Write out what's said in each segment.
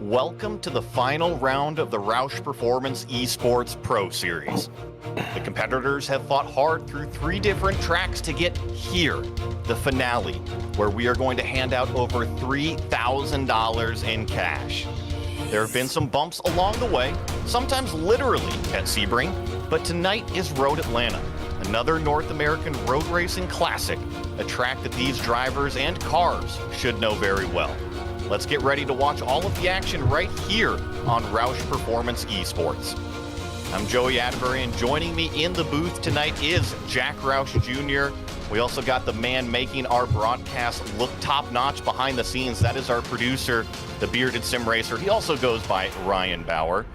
Welcome to the final round of the ROUSH Performance Esports Pro Series. The competitors have fought hard through 3 different tracks to get here, the finale, where we are going to hand out over $3,000 in cash. There have been some bumps along the way, sometimes literally at Sebring, but tonight is Road Atlanta, another North American road racing classic, a track that these drivers and cars should know very well. Let's get ready to watch all of the action right here on ROUSH Performance Esports. I'm Joey Atterbury, and joining me in the booth tonight is Jack Roush Jr. We also got the man making our broadcast look top-notch behind the scenes. That is our producer, the bearded sim racer. He also goes by Ryan Bauer.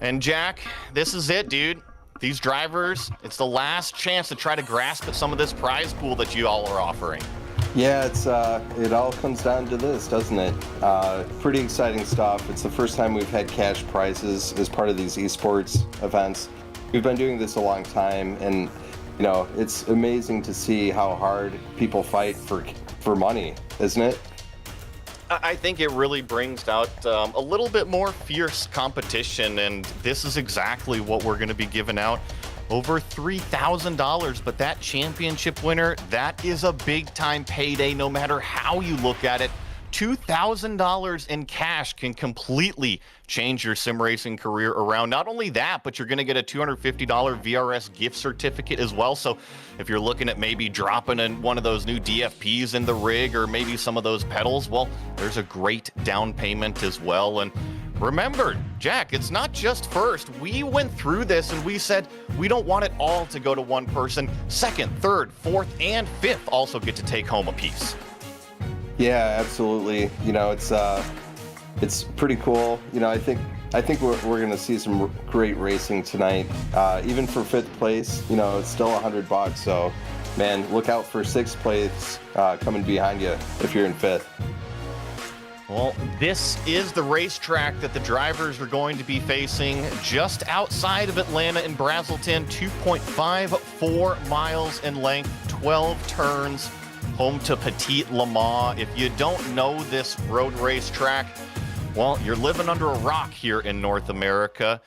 And Jack, this is it, dude. These drivers, it's the last chance to try to grasp at some of this prize pool that you all are offering. Yeah, it all comes down to this, doesn't it? Pretty exciting stuff. It's the first time we've had cash prizes as part of these esports events. We've been doing this a long time, and you know, it's amazing to see how hard people fight for money, isn't it? I think it really brings out a little bit more fierce competition, and this is exactly what we're going to be giving out. Over $3,000, but that championship winner, that is a big-time payday no matter how you look at it. $2,000 in cash can completely change your sim racing career around. Not only that, but you're going to get a $250 VRS gift certificate as well. So if you're looking at maybe dropping in one of those new DFPs in the rig or maybe some of those pedals, well, there's a great down payment as well. And remember, Jack, it's not just first. We went through this and we said we don't want it all to go to one person. Second, third, fourth, and fifth also get to take home a piece. Yeah, absolutely. You know, it's pretty cool. You know, I think we're going to see some great racing tonight. Even for 5th place, you know, it's still $100. So, man, look out for 6th place coming behind you if you're in 5th. Well, this is the racetrack that the drivers are going to be facing just outside of Atlanta in Brazelton, 2.54 miles in length, 12 turns, home to Petit Le Mans. If you don't know this road racetrack, well, you're living under a rock here in North America.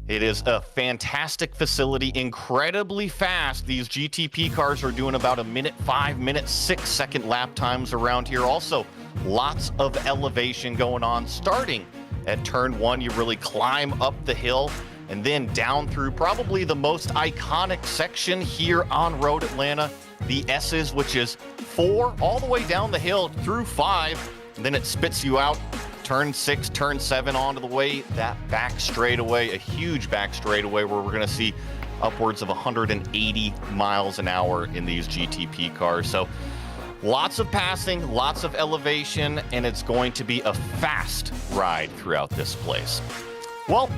It is a fantastic facility, incredibly fast. These GTP cars are doing about 1:05, 1:06 lap times around here. Also, lots of elevation going on. Starting at turn 1, you really climb up the hill and then down through probably the most iconic section here on Road Atlanta, the S's, which is 4 all the way down the hill through 5, and then it spits you out. Turn 6, turn 7 onto the way, that back straightaway, a huge back straightaway where we're going to see upwards of 180 miles an hour in these GTP cars. So lots of passing, lots of elevation, and it's going to be a fast ride throughout this place. Well,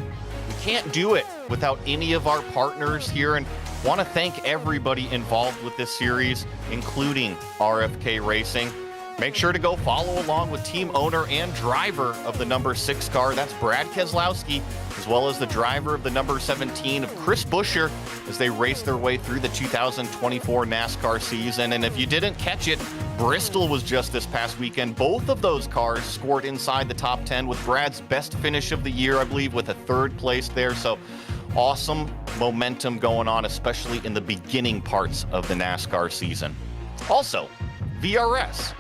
we've can't do it without any of our partners here, and want to thank everybody involved with this series, including RFK Racing. Make sure to go follow along with team owner and driver of the number 6 car. That's Brad Keselowski, as well as the driver of the number 17 of Chris Buescher, as they race their way through the 2024 NASCAR season. And if you didn't catch it, Bristol was just this past weekend. Both of those cars scored inside the top 10, with Brad's best finish of the year, I believe, with a 3rd place there. So awesome momentum going on, especially in the beginning parts of the NASCAR season. Also, VRS.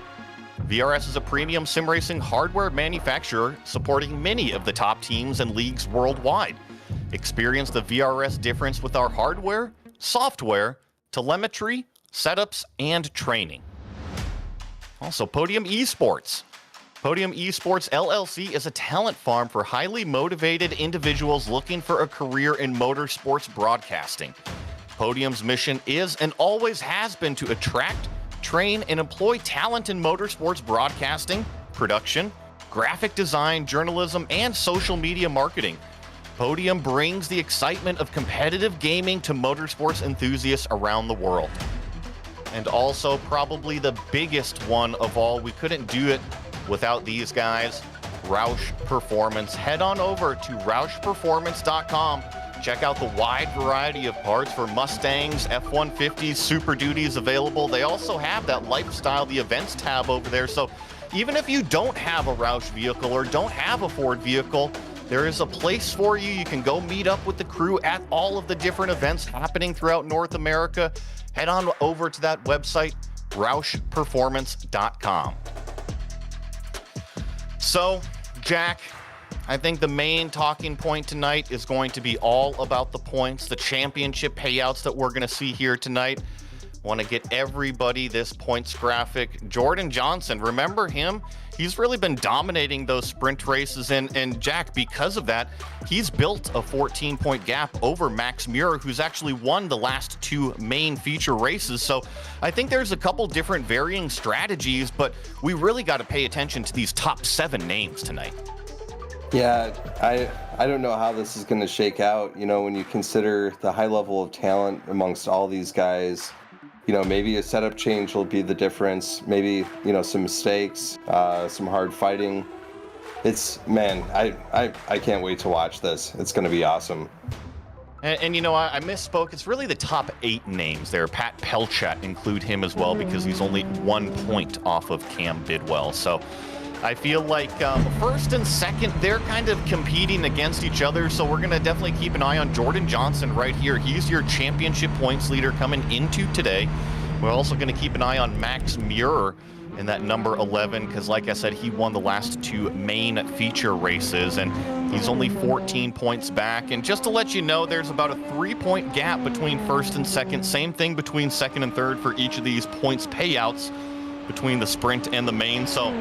VRS is a premium sim racing hardware manufacturer supporting many of the top teams and leagues worldwide. Experience the VRS difference with our hardware, software, telemetry, setups, and training. Also, Podium Esports. Podium Esports LLC is a talent farm for highly motivated individuals looking for a career in motorsports broadcasting. Podium's mission is and always has been to attract, train, and employ talent in motorsports broadcasting, production, graphic design, journalism, and social media marketing. Podium brings the excitement of competitive gaming to motorsports enthusiasts around the world. And also, probably the biggest one of all, we couldn't do it without these guys, ROUSH Performance. Head on over to ROUSHperformance.com. Check out the wide variety of parts for Mustangs, F-150s, Super Duties available. They also have that lifestyle, the events tab over there. So even if you don't have a ROUSH vehicle or don't have a Ford vehicle, there is a place for you. You can go meet up with the crew at all of the different events happening throughout North America. Head on over to that website, ROUSHperformance.com. So, Jack, I think the main talking point tonight is going to be all about the points, the championship payouts that we're going to see here tonight. Want to get everybody this points graphic. Jordan Johnson, remember him? He's really been dominating those sprint races, and Jack, because of that, he's built a 14-point gap over Max Muir, who's actually won the last 2 main feature races. So I think there's a couple different varying strategies, but we really got to pay attention to these top 7 names tonight. Yeah, I don't know how this is going to shake out, when you consider the high level of talent amongst all these guys. Maybe a setup change will be the difference. Maybe, some mistakes, some hard fighting. I can't wait to watch this. It's going to be awesome. And I misspoke. It's really the top 8 names there. Pat Pelchat, include him as well, because he's only 1 point off of Cam Bidwell. So I feel like first and second, they're kind of competing against each other. So we're going to definitely keep an eye on Jordan Johnson right here. He's your championship points leader coming into today. We're also going to keep an eye on Max Muir in that number 11, because like I said, he won the last 2 main feature races, and he's only 14 points back. And just to let you know, there's about a 3-point gap between first and second. Same thing between second and third for each of these points payouts between the sprint and the main. So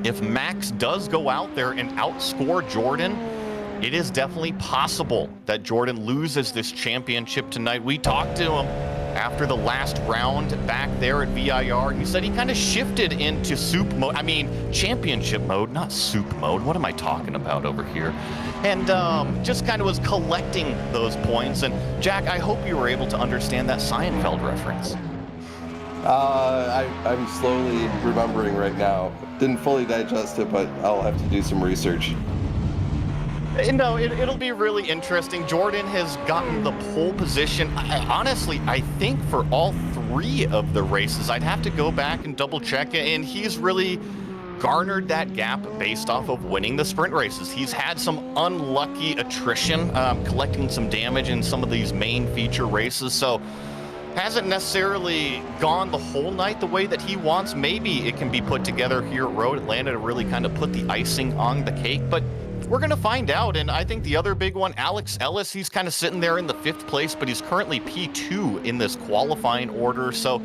if Max does go out there and outscore Jordan, it is definitely possible that Jordan loses this championship tonight. We talked to him after the last round back there at VIR. He said he kind of shifted into championship mode, not soup mode. What am I talking about over here? And just kind of was collecting those points. And Jack, I hope you were able to understand that Seinfeld reference. I'm slowly remembering right now. Didn't fully digest it, but I'll have to do some research. No, it'll be really interesting. Jordan has gotten the pole position. Honestly, I think for all 3 of the races, I'd have to go back and double check it, and he's really garnered that gap based off of winning the sprint races. He's had some unlucky attrition, collecting some damage in some of these main feature races, so hasn't necessarily gone the whole night the way that he wants. Maybe it can be put together here at Road Atlanta to really kind of put the icing on the cake, but we're going to find out. And I think the other big one, Alex Ellis, he's kind of sitting there in the 5th place, but he's currently P2 in this qualifying order. So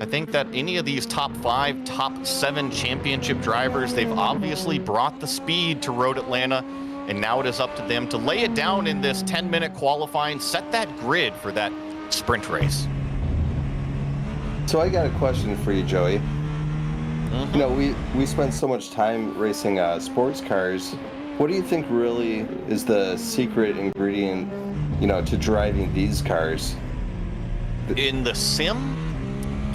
I think that any of these top 5, top 7 championship drivers, they've obviously brought the speed to Road Atlanta, and now it is up to them to lay it down in this 10-minute qualifying, set that grid for that sprint race. So I got a question for you, Joey. We spent so much time racing sports cars. What do you think really is the secret ingredient, to driving these cars? In the sim,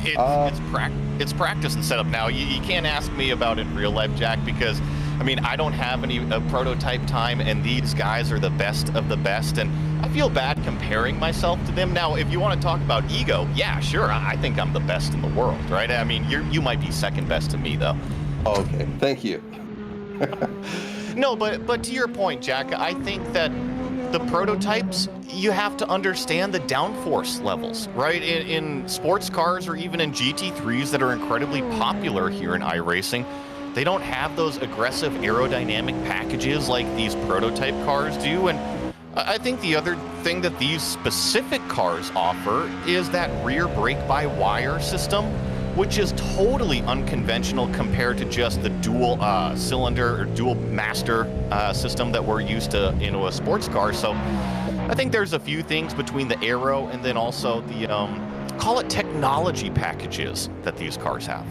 it's practice and setup. Now, you can't ask me about it in real life, Jack, because I mean, I don't have any prototype time, and these guys are the best of the best, and I feel bad comparing myself to them. Now, if you want to talk about ego, yeah, sure, I think I'm the best in the world, right? I mean, you might be second best to me, though. Oh, okay, thank you. No, but to your point, Jack, I think that the prototypes, you have to understand the downforce levels, right? In sports cars or even in GT3s that are incredibly popular here in iRacing, they don't have those aggressive aerodynamic packages like these prototype cars do. And I think the other thing that these specific cars offer is that rear brake-by-wire system, which is totally unconventional compared to just the dual cylinder or dual master system that we're used to in a sports car. So I think there's a few things between the aero and then also the, call it technology packages that these cars have.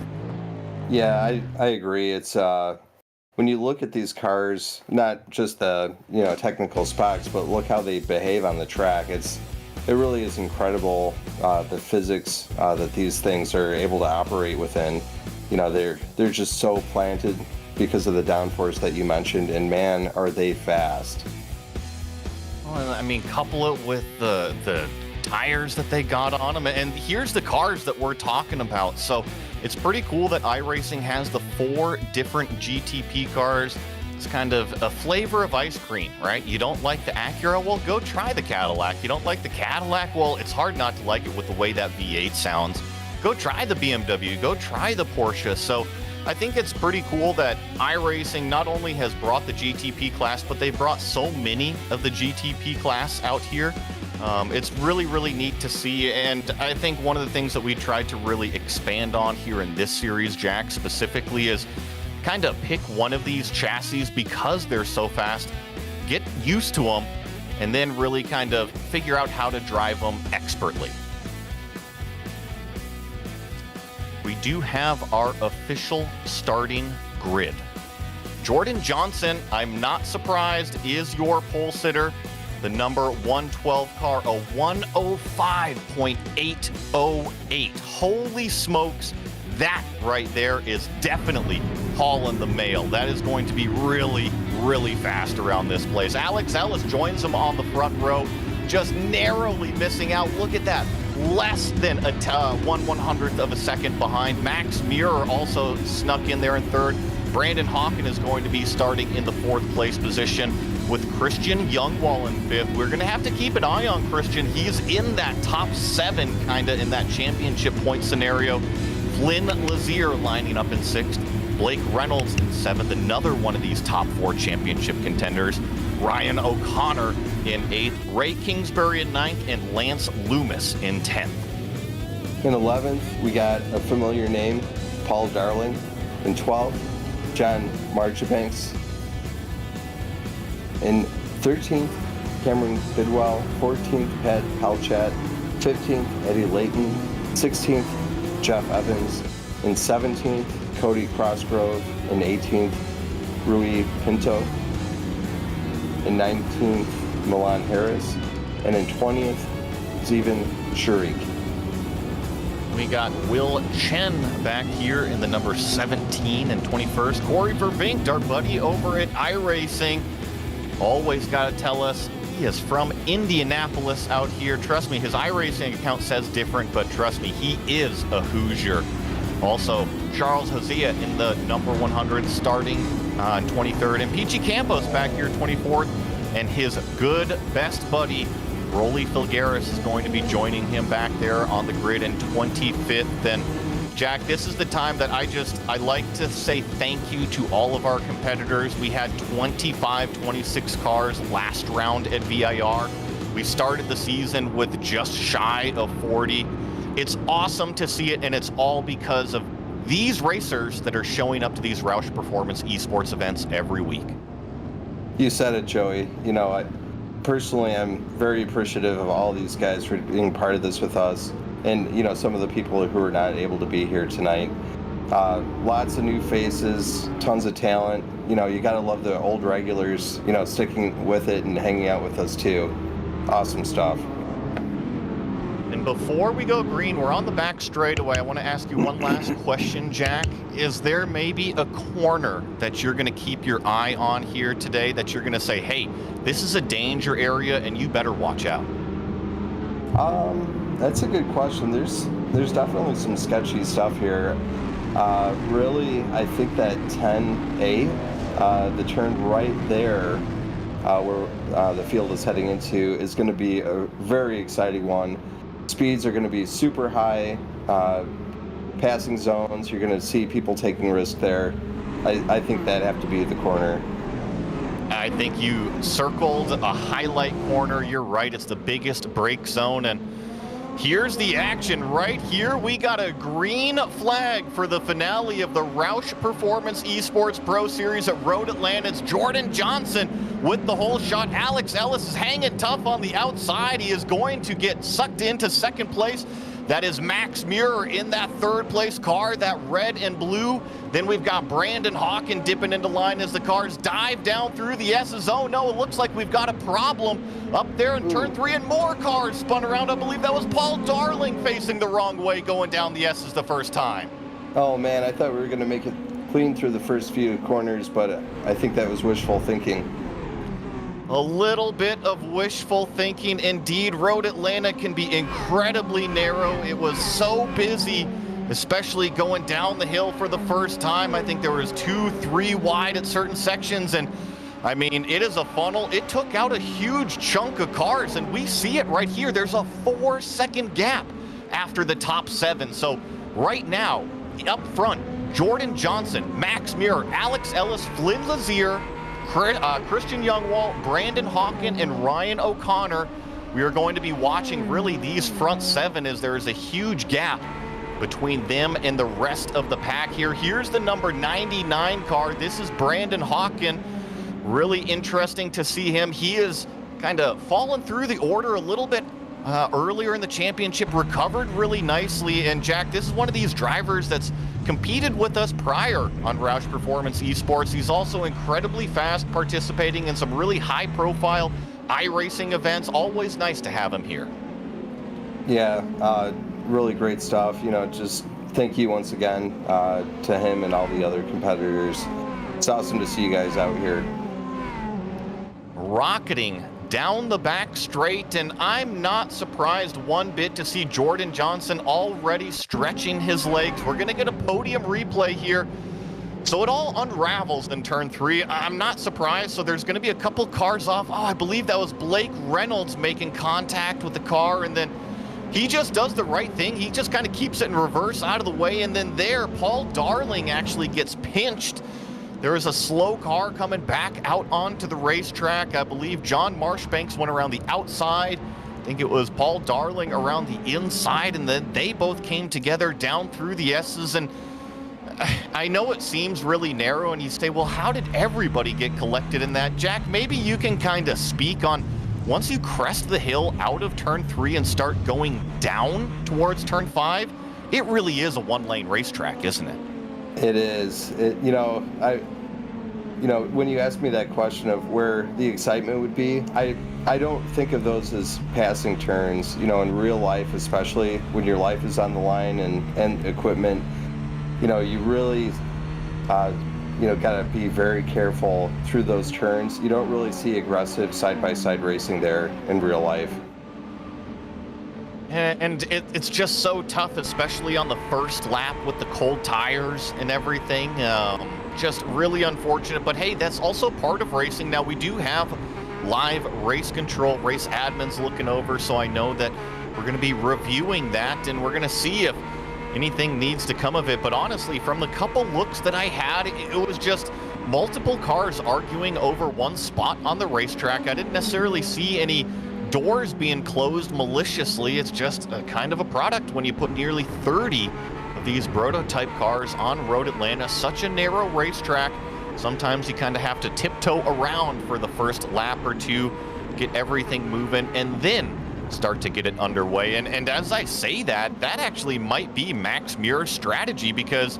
Yeah, I agree. It's when you look at these cars, not just the technical specs, but look how they behave on the track. It really is incredible, the physics that these things are able to operate within. They're just so planted because of the downforce that you mentioned, and man, are they fast. Well, I mean, couple it with the tires that they got on them, and here's the cars that we're talking about. So it's pretty cool that iRacing has the 4 different GTP cars. It's kind of a flavor of ice cream, right? You don't like the Acura? Well, go try the Cadillac. You don't like the Cadillac? Well, it's hard not to like it with the way that V8 sounds. Go try the BMW. Go try the Porsche. So I think it's pretty cool that iRacing not only has brought the GTP class, but they brought so many of the GTP class out here. It's really, really neat to see, and I think one of the things that we tried to really expand on here in this series, Jack, specifically, is kind of pick one of these chassis because they're so fast, get used to them, and then really kind of figure out how to drive them expertly. We do have our official starting grid. Jordan Johnson, I'm not surprised, is your pole sitter. The number 112 car, a 105.808. Holy smokes, that right there is definitely hauling the mail. That is going to be really, really fast around this place. Alex Ellis joins him on the front row, just narrowly missing out. Look at that, less than a 1/100th of a second behind. Max Muir also snuck in there in third. Brandon Hawken is going to be starting in the 4th place position with Christian Youngwall in 5th. We're going to have to keep an eye on Christian. He's in that top 7, kind of in that championship point scenario. Flynn Lazier lining up in 6th. Blake Reynolds in 7th, another one of these top 4 championship contenders. Ryan O'Connor in 8th. Ray Kingsbury in 9th, and Lance Loomis in 10th. In 11th, we got a familiar name, Paul Darling. In 12th, John Marchbanks. In 13th, Cameron Bidwell. 14th, Pat Palchat. 15th, Eddie Layton. 16th, Jeff Evans. In 17th, Cody Crossgrove. In 18th, Rui Pinto. In 19th, Milan Harris. And in 20th, Zeven Shurik. We got Will Chen back here in the number 17 and 21st. Corey Vervink, our buddy over at iRacing, always got to tell us he is from Indianapolis out here. Trust me, his iRacing account says different, but trust me, he is a Hoosier. Also, Charles Hosea in the number 100 starting in 23rd. And Peachy Campos back here 24th. And his good best buddy, Rolly Filgaris, is going to be joining him back there on the grid in 25th. And Jack, this is the time that I like to say thank you to all of our competitors. We had 26 cars last round at VIR. We started the season with just shy of 40. It's awesome to see it, and it's all because of these racers that are showing up to these ROUSH Performance esports events every week. You said it, Joey. Personally, I'm very appreciative of all these guys for being part of this with us, and some of the people who are not able to be here tonight. Lots of new faces, tons of talent. you know, you got to love the old regulars, you know, sticking with it and hanging out with us too. Awesome stuff. And before we go green, we're on the back straightaway. I want to ask you one last question, Jack. Is there maybe a corner that you're going to keep your eye on here today that you're going to say, hey, this is a danger area and you better watch out? That's a good question. There's definitely some sketchy stuff here. Really, I think that 10A, the turn right there, where the field is heading into, is going to be a very exciting one. Speeds are going to be super high, passing zones. You're going to see people taking risk there. I think that'd have to be the corner. I think you circled a highlight corner. You're right. It's the biggest break zone. And here's the action right here. We got a green flag for the finale of the ROUSH Performance Esports Pro Series at Road Atlanta. It's Jordan Johnson with the whole shot. Alex Ellis is hanging tough on the outside. He is going to get sucked into second place. That is Max Muir in that third place car, that red and blue. Then we've got Brandon Hawken dipping into line as the cars dive down through the S's. Oh no, it looks like we've got a problem up there in turn 3 and more cars spun around. I believe that was Paul Darling facing the wrong way going down the S's the first time. Oh man, I thought we were going to make it clean through the first few corners, but I think that was wishful thinking. A little bit of wishful thinking indeed. Road Atlanta can be incredibly narrow. It was so busy, especially going down the hill for the first time. I think there was 2, 3 wide at certain sections, and I mean, it is a funnel. It took out a huge chunk of cars, and we see it right here. There's a 4-second gap after the top 7. So right now, up front, Jordan Johnson, Max Muir, Alex Ellis, Flynn Lazier, Christian Youngwall, Brandon Hawken, and Ryan O'Connor. We are going to be watching really these front 7 as there is a huge gap between them and the rest of the pack here. Here's the number 99 car. This is Brandon Hawken. Really interesting to see him. He is kind of fallen through the order a little bit earlier in the championship, recovered really nicely. And Jack, this is one of these drivers that's competed with us prior on ROUSH Performance Esports. He's also incredibly fast, participating in some really high-profile iRacing events. Always nice to have him here. Yeah, really great stuff. You know, just thank you once again to him and all the other competitors. It's awesome to see you guys out here. Rocketing down the back straight, and I'm not surprised one bit to see Jordan Johnson already stretching his legs. We're going to get a podium replay here. So it all unravels in turn 3. I'm not surprised. So there's going to be a couple cars off. Oh, I believe that was Blake Reynolds making contact with the car, and then he just does the right thing. He just kind of keeps it in reverse out of the way, and then there, Paul Darling actually gets pinched. There is a slow car coming back out onto the racetrack. I believe John Marshbanks went around the outside. I think it was Paul Darling around the inside, and then they both came together down through the S's. And I know it seems really narrow, and you say, well, how did everybody get collected in that? Jack, maybe you can kind of speak on, once you crest the hill out of turn 3 and start going down towards turn 5, it really is a one-lane racetrack, isn't it? It is. You know, when you ask me that question of where the excitement would be, I don't think of those as passing turns. You know, in real life, especially when your life is on the line and equipment, you know, you really, got to be very careful through those turns. You don't really see aggressive side-by-side racing there in real life. And it's just so tough, especially on the first lap with the cold tires and everything. Just really unfortunate. But hey, that's also part of racing. Now, we do have live race control, race admins looking over, so I know that we're going to be reviewing that, and we're going to see if anything needs to come of it. But honestly, from the couple looks that I had, it was just multiple cars arguing over one spot on the racetrack. I didn't necessarily see any doors being closed maliciously. It's just a kind of a product when you put nearly 30 of these prototype cars on Road Atlanta. Such a narrow racetrack. Sometimes you kind of have to tiptoe around for the first lap or two, get everything moving, and then start to get it underway. And as I say that, that actually might be Max Muir's strategy, because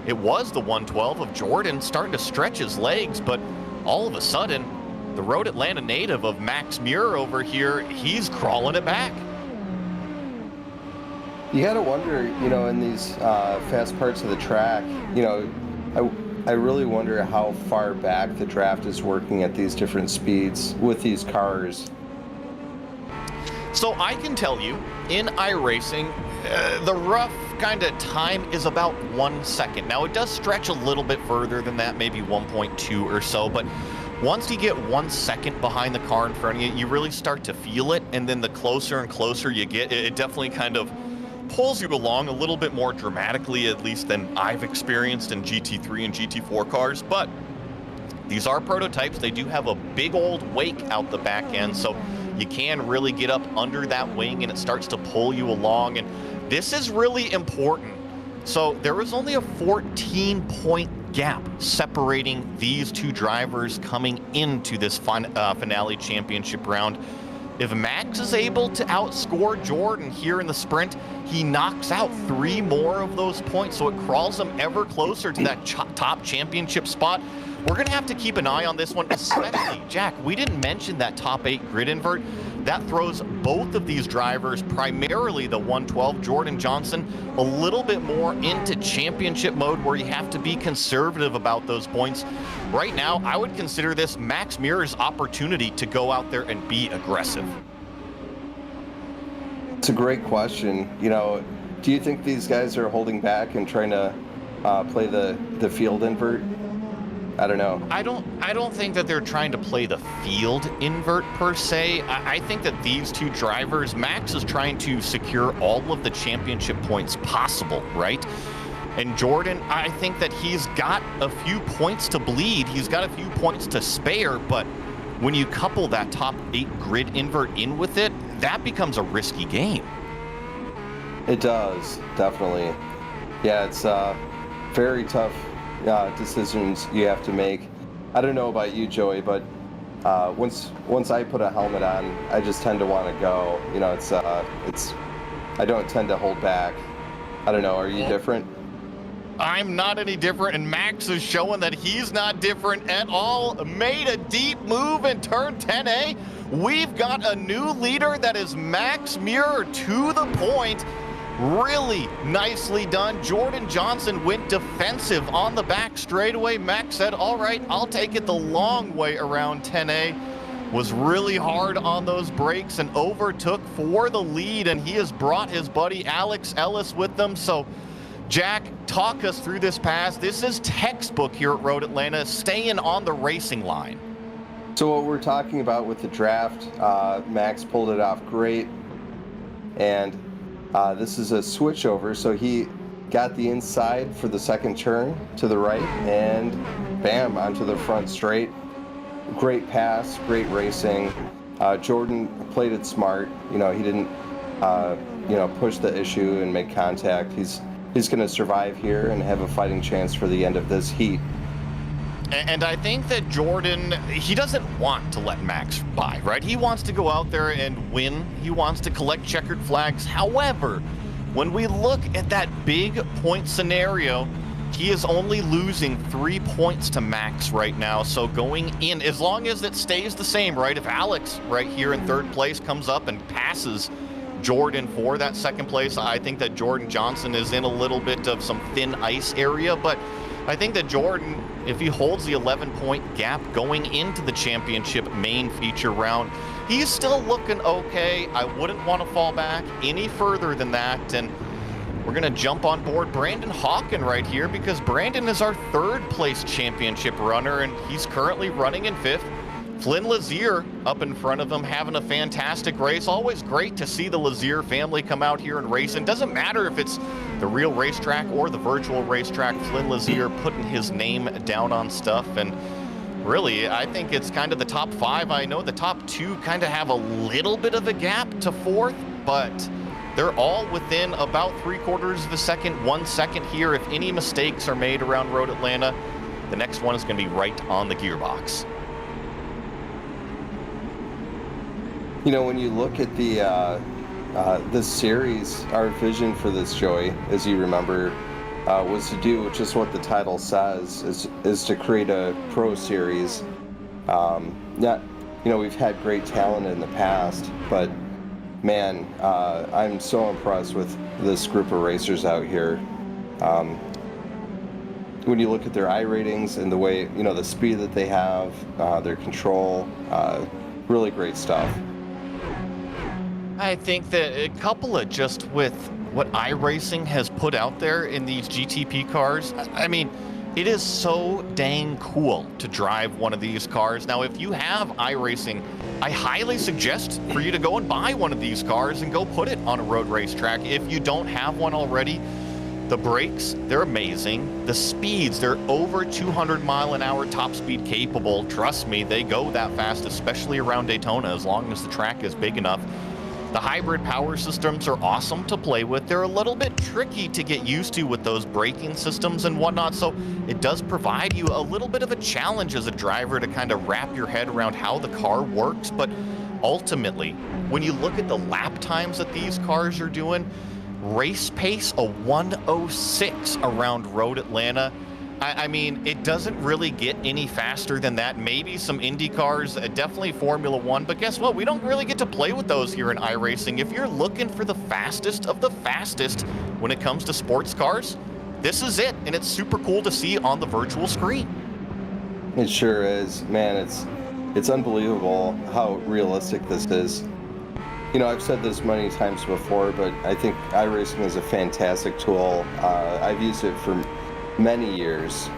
it was the 112 of Jordan starting to stretch his legs, but all of a sudden, the Road Atlanta native of Max Muir over here, he's crawling it back. You got to wonder, in these fast parts of the track, I really wonder how far back the draft is working at these different speeds with these cars. So I can tell you, in iRacing, the rough kind of time is about 1 second. Now, it does stretch a little bit further than that, maybe 1.2 or so, but once you get 1 second behind the car in front of you, you really start to feel it, and then the closer and closer you get, it definitely kind of pulls you along a little bit more dramatically, at least than I've experienced in GT3 and GT4 cars. But these are prototypes. They do have a big old wake out the back end, so you can really get up under that wing and it starts to pull you along. And this is really important. So there was only a 14-point gap separating these two drivers coming into this finale championship round. If Max is able to outscore Jordan here in the sprint, he knocks out 3 more of those points, so it crawls him ever closer to that top championship spot. We're going to have to keep an eye on this one, especially, Jack, we didn't mention that top 8 grid invert. That throws both of these drivers, primarily the 112, Jordan Johnson, a little bit more into championship mode where you have to be conservative about those points. Right now, I would consider this Max Muir's opportunity to go out there and be aggressive. It's a great question. Do you think these guys are holding back and trying to play the field invert? I don't know. I don't think that they're trying to play the field invert per se. I think that these two drivers, Max is trying to secure all of the championship points possible, right? And Jordan, I think that he's got a few points to bleed. He's got a few points to spare, but when you couple that top 8 grid invert in with it, that becomes a risky game. It does, definitely. Yeah, it's very tough decisions you have to make. I don't know about you, Joey, but once I put a helmet on, I just tend to want to go. I don't tend to hold back. I don't know. Are you different? I'm not any different, and Max is showing that he's not different at all. Made a deep move in turn 10A. We've got a new leader that is Max Muir to the point. Really nicely done. Jordan Johnson went defensive on the back straightaway. Max said, all right, I'll take it the long way around 10A. Was really hard on those brakes and overtook for the lead, and he has brought his buddy Alex Ellis with them. So, Jack, talk us through this pass. This is textbook here at Road Atlanta, staying on the racing line. So what we're talking about with the draft, Max pulled it off great, and this is a switchover, so he got the inside for the second turn to the right, and bam, onto the front straight. Great pass, great racing. Jordan played it smart. He didn't, push the issue and make contact. He's going to survive here and have a fighting chance for the end of this heat. And I think that Jordan, he doesn't want to let Max by, right? He wants to go out there and win. He wants to collect checkered flags. However, when we look at that big point scenario, he is only losing 3 points to Max right now. So going in, as long as it stays the same, right? If Alex right here in third place comes up and passes Jordan for that second place, I think that Jordan Johnson is in a little bit of some thin ice area, but I think that Jordan, if he holds the 11-point gap going into the championship main feature round, he's still looking okay. I wouldn't want to fall back any further than that. And we're going to jump on board Brandon Hawken right here, because Brandon is our 3rd place championship runner, and he's currently running in 5th. Flynn Lazier up in front of him, having a fantastic race. Always great to see the Lazier family come out here and race. And doesn't matter if it's the real racetrack or the virtual racetrack, Flynn Lazier putting his name down on stuff. And really, I think it's kind of the top 5. I know the top 2 kind of have a little bit of a gap to 4th, but they're all within about 3/4 of a second, 1 second here. If any mistakes are made around Road Atlanta, the next one is going to be right on the gearbox. When you look at the this series, our vision for this, Joey, as you remember, was to do just what the title says, is to create a pro series. Not, we've had great talent in the past, but man, I'm so impressed with this group of racers out here. When you look at their iRatings and the way, the speed that they have, their control, really great stuff. I think that a couple of just with what iRacing has put out there in these GTP cars, I mean, it is so dang cool to drive one of these cars. Now, if you have iRacing, I highly suggest for you to go and buy one of these cars and go put it on a road racetrack. If you don't have one already, the brakes, they're amazing. The speeds, they're over 200 mile an hour top speed capable. Trust me, they go that fast, especially around Daytona, as long as the track is big enough. The hybrid power systems are awesome to play with. They're a little bit tricky to get used to with those braking systems and whatnot, so it does provide you a little bit of a challenge as a driver to kind of wrap your head around how the car works. But ultimately, when you look at the lap times that these cars are doing, race pace, a 106 around Road Atlanta. I mean, it doesn't really get any faster than that. Maybe some Indy cars, definitely Formula One, but guess what? We don't really get to play with those here in iRacing. If you're looking for the fastest of the fastest when it comes to sports cars, this is it, and it's super cool to see on the virtual screen. It sure is, man. It's unbelievable how realistic this is. I've said this many times before, but I think iRacing is a fantastic tool. I've used it for many years,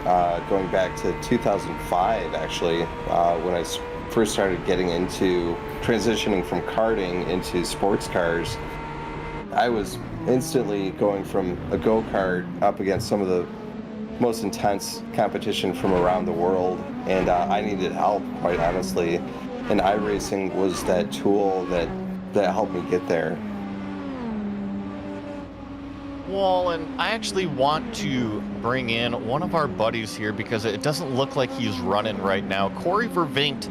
going back to 2005, actually, when I first started getting into transitioning from karting into sports cars. I was instantly going from a go-kart up against some of the most intense competition from around the world, and I needed help, quite honestly, and iRacing was that tool that helped me get there. Well, and I actually want to bring in one of our buddies here because it doesn't look like he's running right now. Corey Vervinkt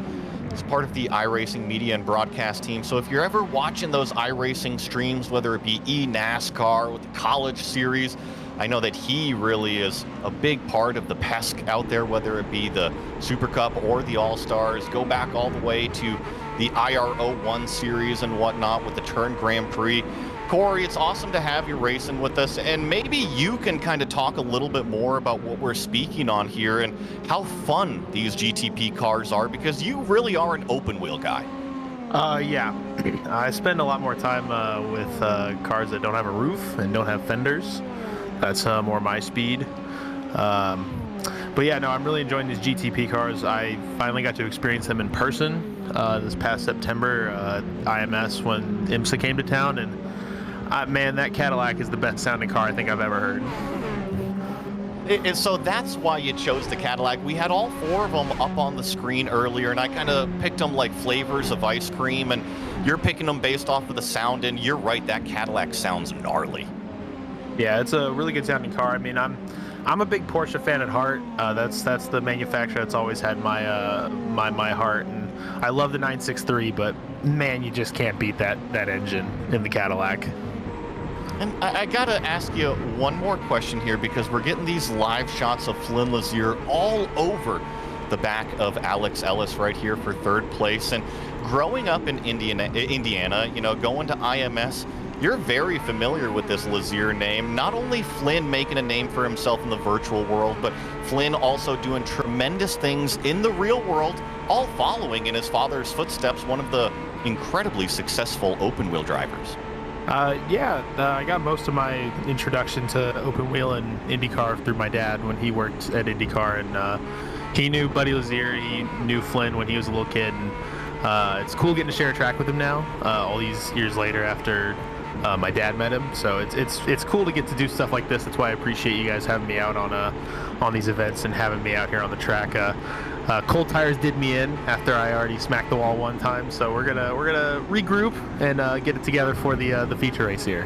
is part of the iRacing media and broadcast team. So if you're ever watching those iRacing streams, whether it be eNASCAR with the college series, I know that he really is a big part of the PESC out there, whether it be the Super Cup or the All-Stars. Go back all the way to the IRO1 series and whatnot with the Turn Grand Prix. Corey, it's awesome to have you racing with us, and maybe you can kind of talk a little bit more about what we're speaking on here and how fun these GTP cars are, because you really are an open wheel guy. Yeah, I spend a lot more time with cars that don't have a roof and don't have fenders. That's more my speed. But yeah, no, I'm really enjoying these GTP cars. I finally got to experience them in person this past September, IMS, when IMSA came to town, and man, that Cadillac is the best sounding car I think I've ever heard. And so that's why you chose the Cadillac. We had all four of them up on the screen earlier, and I kind of picked them like flavors of ice cream, and you're picking them based off of the sound, and you're right, that Cadillac sounds gnarly. Yeah, it's a really good sounding car. I mean, I'm a big Porsche fan at heart. That's the manufacturer that's always had my heart, and I love the 963, but man, you just can't beat that engine in the Cadillac. And I gotta ask you one more question here, because we're getting these live shots of Flynn Lazier all over the back of Alex Ellis right here for third place. And growing up in Indiana, going to IMS, you're very familiar with this Lazier name. Not only Flynn making a name for himself in the virtual world, but Flynn also doing tremendous things in the real world, all following in his father's footsteps, one of the incredibly successful open wheel drivers. I got most of my introduction to open wheel and IndyCar through my dad when he worked at IndyCar, and he knew Buddy Lazier, he knew Flynn when he was a little kid, and it's cool getting to share a track with him now, all these years later after my dad met him. So it's cool to get to do stuff like this. That's why I appreciate you guys having me out on these events and having me out here on the track. Cold tires did me in after I already smacked the wall one time, so we're gonna regroup and get it together for the feature race here.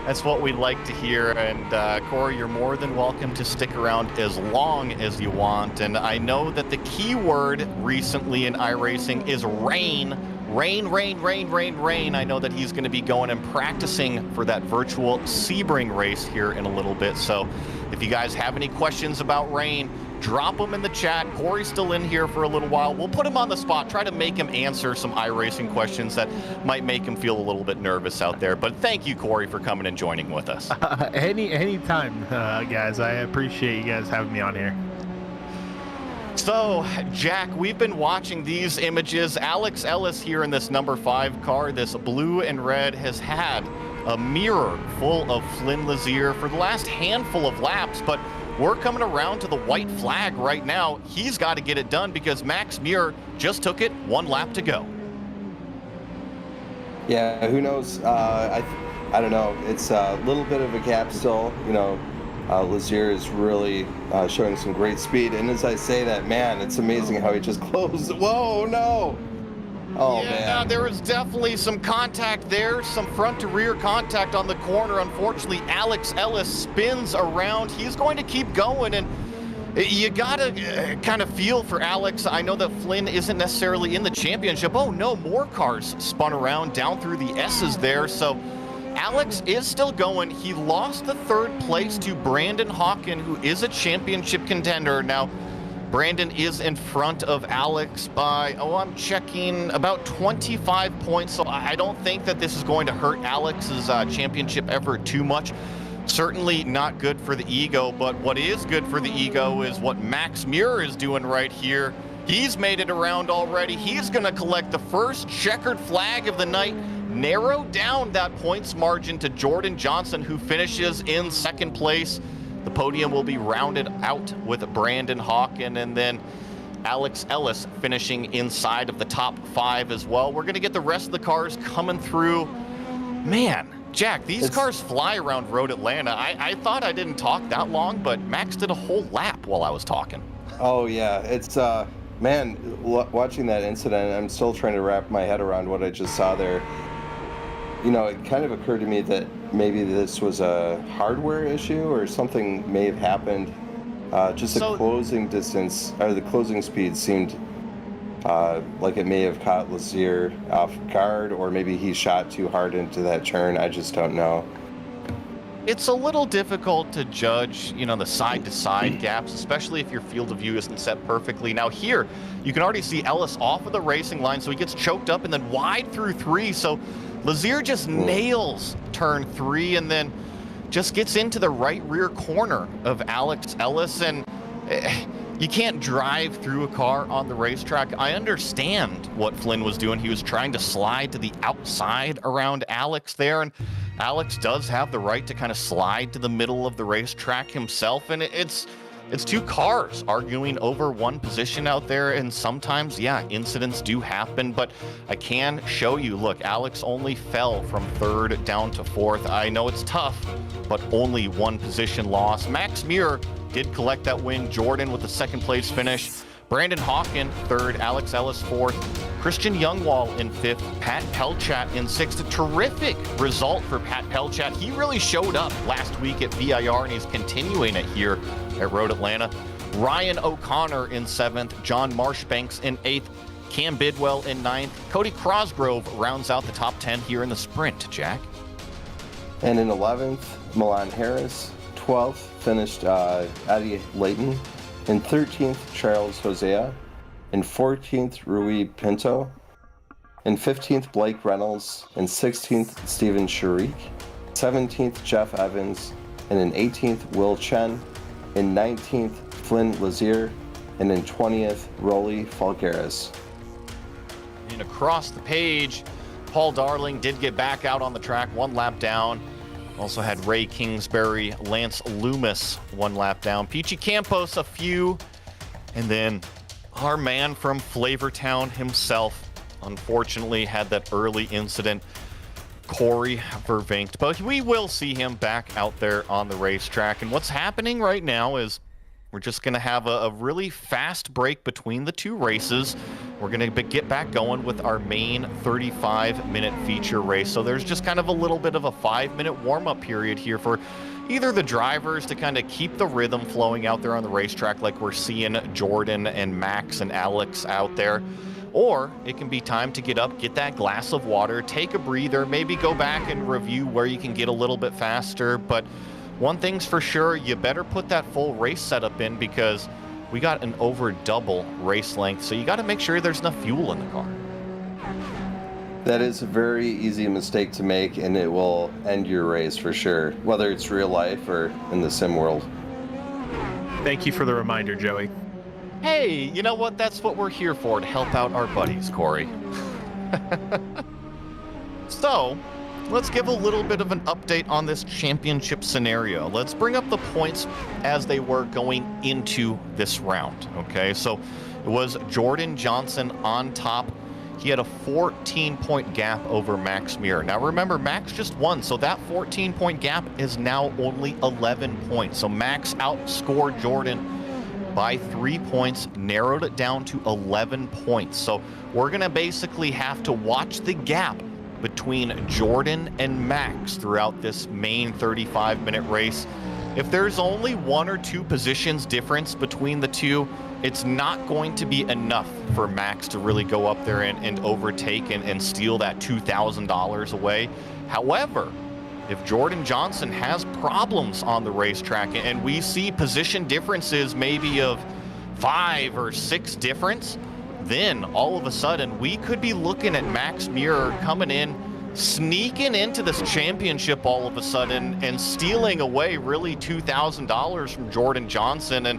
That's what we'd like to hear, and Corey, you're more than welcome to stick around as long as you want. And I know that the key word recently in iRacing is rain. Rain, rain, rain, rain, rain. I know that he's going to be going and practicing for that virtual Sebring race here in a little bit. So if you guys have any questions about rain, drop them in the chat. Corey's still in here for a little while. We'll put him on the spot, try to make him answer some iRacing questions that might make him feel a little bit nervous out there. But thank you, Corey, for coming and joining with us. Anytime, guys. I appreciate you guys having me on here. So, Jack, we've been watching these images. Alex Ellis here in this number 5 car, this blue and red, has had a mirror full of Flynn Lazier for the last handful of laps, but we're coming around to the white flag right now. He's got to get it done because Max Muir just took it 1 lap to go. Yeah, who knows? I don't know. It's a little bit of a gap still. You know, Lazier is really showing some great speed. And as I say that, man, it's amazing how he just closed. Whoa, no! Oh, yeah, man. There was definitely some contact there, some front to rear contact on the corner. Unfortunately, Alex Ellis spins around. He's going to keep going, and you gotta kind of feel for Alex. I know that Flynn isn't necessarily in the championship. Oh no, more cars spun around down through the S's there. So Alex is still going. He lost the 3rd place to Brandon Hawken, who is a championship contender. Now, Brandon is in front of Alex by, I'm checking, about 25 points. So I don't think that this is going to hurt Alex's championship effort too much. Certainly not good for the ego, but what is good for the ego is what Max Muir is doing right here. He's made it around already. He's going to collect the first checkered flag of the night, narrow down that points margin to Jordan Johnson, who finishes in 2nd place. The podium will be rounded out with Brandon Hawken, and then Alex Ellis finishing inside of the top 5 as well. We're going to get the rest of the cars coming through. Man, Jack, these cars fly around Road Atlanta. I thought I didn't talk that long, but Max did a whole lap while I was talking. Oh, yeah. It's, man, watching that incident, I'm still trying to wrap my head around what I just saw there. You know, it kind of occurred to me that maybe this was a hardware issue or something may have happened. Just the closing distance, or the closing speed seemed like it may have caught Lazier off guard, or maybe he shot too hard into that turn. I just don't know. It's a little difficult to judge, you know, the side-to-side gaps, especially if your field of view isn't set perfectly. Now here, you can already see Ellis off of the racing line, so he gets choked up and then wide through 3. So Lazier just nails turn 3 and then just gets into the right rear corner of Alex Ellis. And you can't drive through a car on the racetrack. I understand what Flynn was doing. He was trying to slide to the outside around Alex there, and Alex does have the right to kind of slide to the middle of the racetrack himself, and it's 2 cars arguing over 1 position out there, and sometimes, yeah, incidents do happen, but I can show you, look, Alex only fell from 3rd down to 4th. I know it's tough, but only 1 position loss. Max Muir did collect that win. Jordan with the 2nd place finish. Brandon Hawken 3rd, Alex Ellis 4th, Christian Youngwall in 5th, Pat Pelchat in 6th. A terrific result for Pat Pelchat. He really showed up last week at VIR, and he's continuing it here at Road Atlanta. Ryan O'Connor in 7th, John Marshbanks in 8th, Cam Bidwell in 9th. Cody Crosgrove rounds out the top 10 here in the sprint, Jack. And in 11th, Milan Harris. 12th finished Eddie Layton. In 13th, Charles Hosea. In 14th, Rui Pinto. In 15th, Blake Reynolds. In 16th, Steven Sharik. 17th, Jeff Evans. And in 18th, Will Chen. In 19th, Flynn Lazier. And in 20th, Rolly Falgaris. And across the page, Paul Darling did get back out on the track, 1 lap down. Also had Ray Kingsbury, Lance Loomis 1 lap down. Peachy Campos a few. And then our man from Flavortown himself, unfortunately, had that early incident. Corey Vervinkt. But we will see him back out there on the racetrack. And what's happening right now is we're just going to have a really fast break between the 2 races. We're going to get back going with our main 35-minute feature race. So there's just kind of a little bit of a 5-minute warm-up period here for either the drivers to kind of keep the rhythm flowing out there on the racetrack like we're seeing Jordan and Max and Alex out there. Or it can be time to get up, get that glass of water, take a breather, maybe go back and review where you can get a little bit faster. But one thing's for sure, you better put that full race setup in, because we got an over double race length, so you got to make sure there's enough fuel in the car. That is a very easy mistake to make, and it will end your race for sure, whether it's real life or in the sim world. Thank you for the reminder, Joey. Hey, you know what? That's what we're here for, to help out our buddies, Corey. So, let's give a little bit of an update on this championship scenario. Let's bring up the points as they were going into this round, okay? So, it was Jordan Johnson on top. He had a 14-point gap over Max Muir. Now remember, Max just won, so that 14-point gap is now only 11 points. So Max outscored Jordan by 3 points, narrowed it down to 11 points. So we're gonna basically have to watch the gap between Jordan and Max throughout this main 35-minute race. If there's only 1 or 2 positions difference between the two, it's not going to be enough for Max to really go up there and overtake and steal that $2,000 away. However, if Jordan Johnson has problems on the racetrack and we see position differences maybe of 5 or 6 difference, then all of a sudden we could be looking at Max Muir coming in, sneaking into this championship all of a sudden and stealing away really $2,000 from Jordan Johnson. And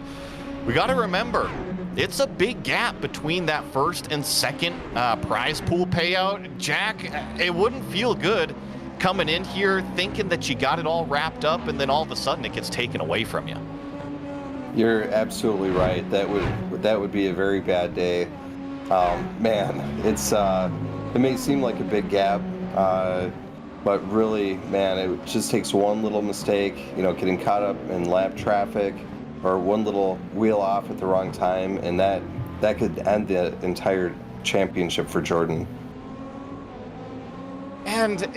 we got to remember, it's a big gap between that first and second prize pool payout. Jack, it wouldn't feel good coming in here thinking that you got it all wrapped up and then all of a sudden it gets taken away from you. You're absolutely right. That would be a very bad day. Man, it may seem like a big gap, but really, man, it just takes one little mistake, getting caught up in lap traffic, or one little wheel off at the wrong time, and that could end the entire championship for Jordan. And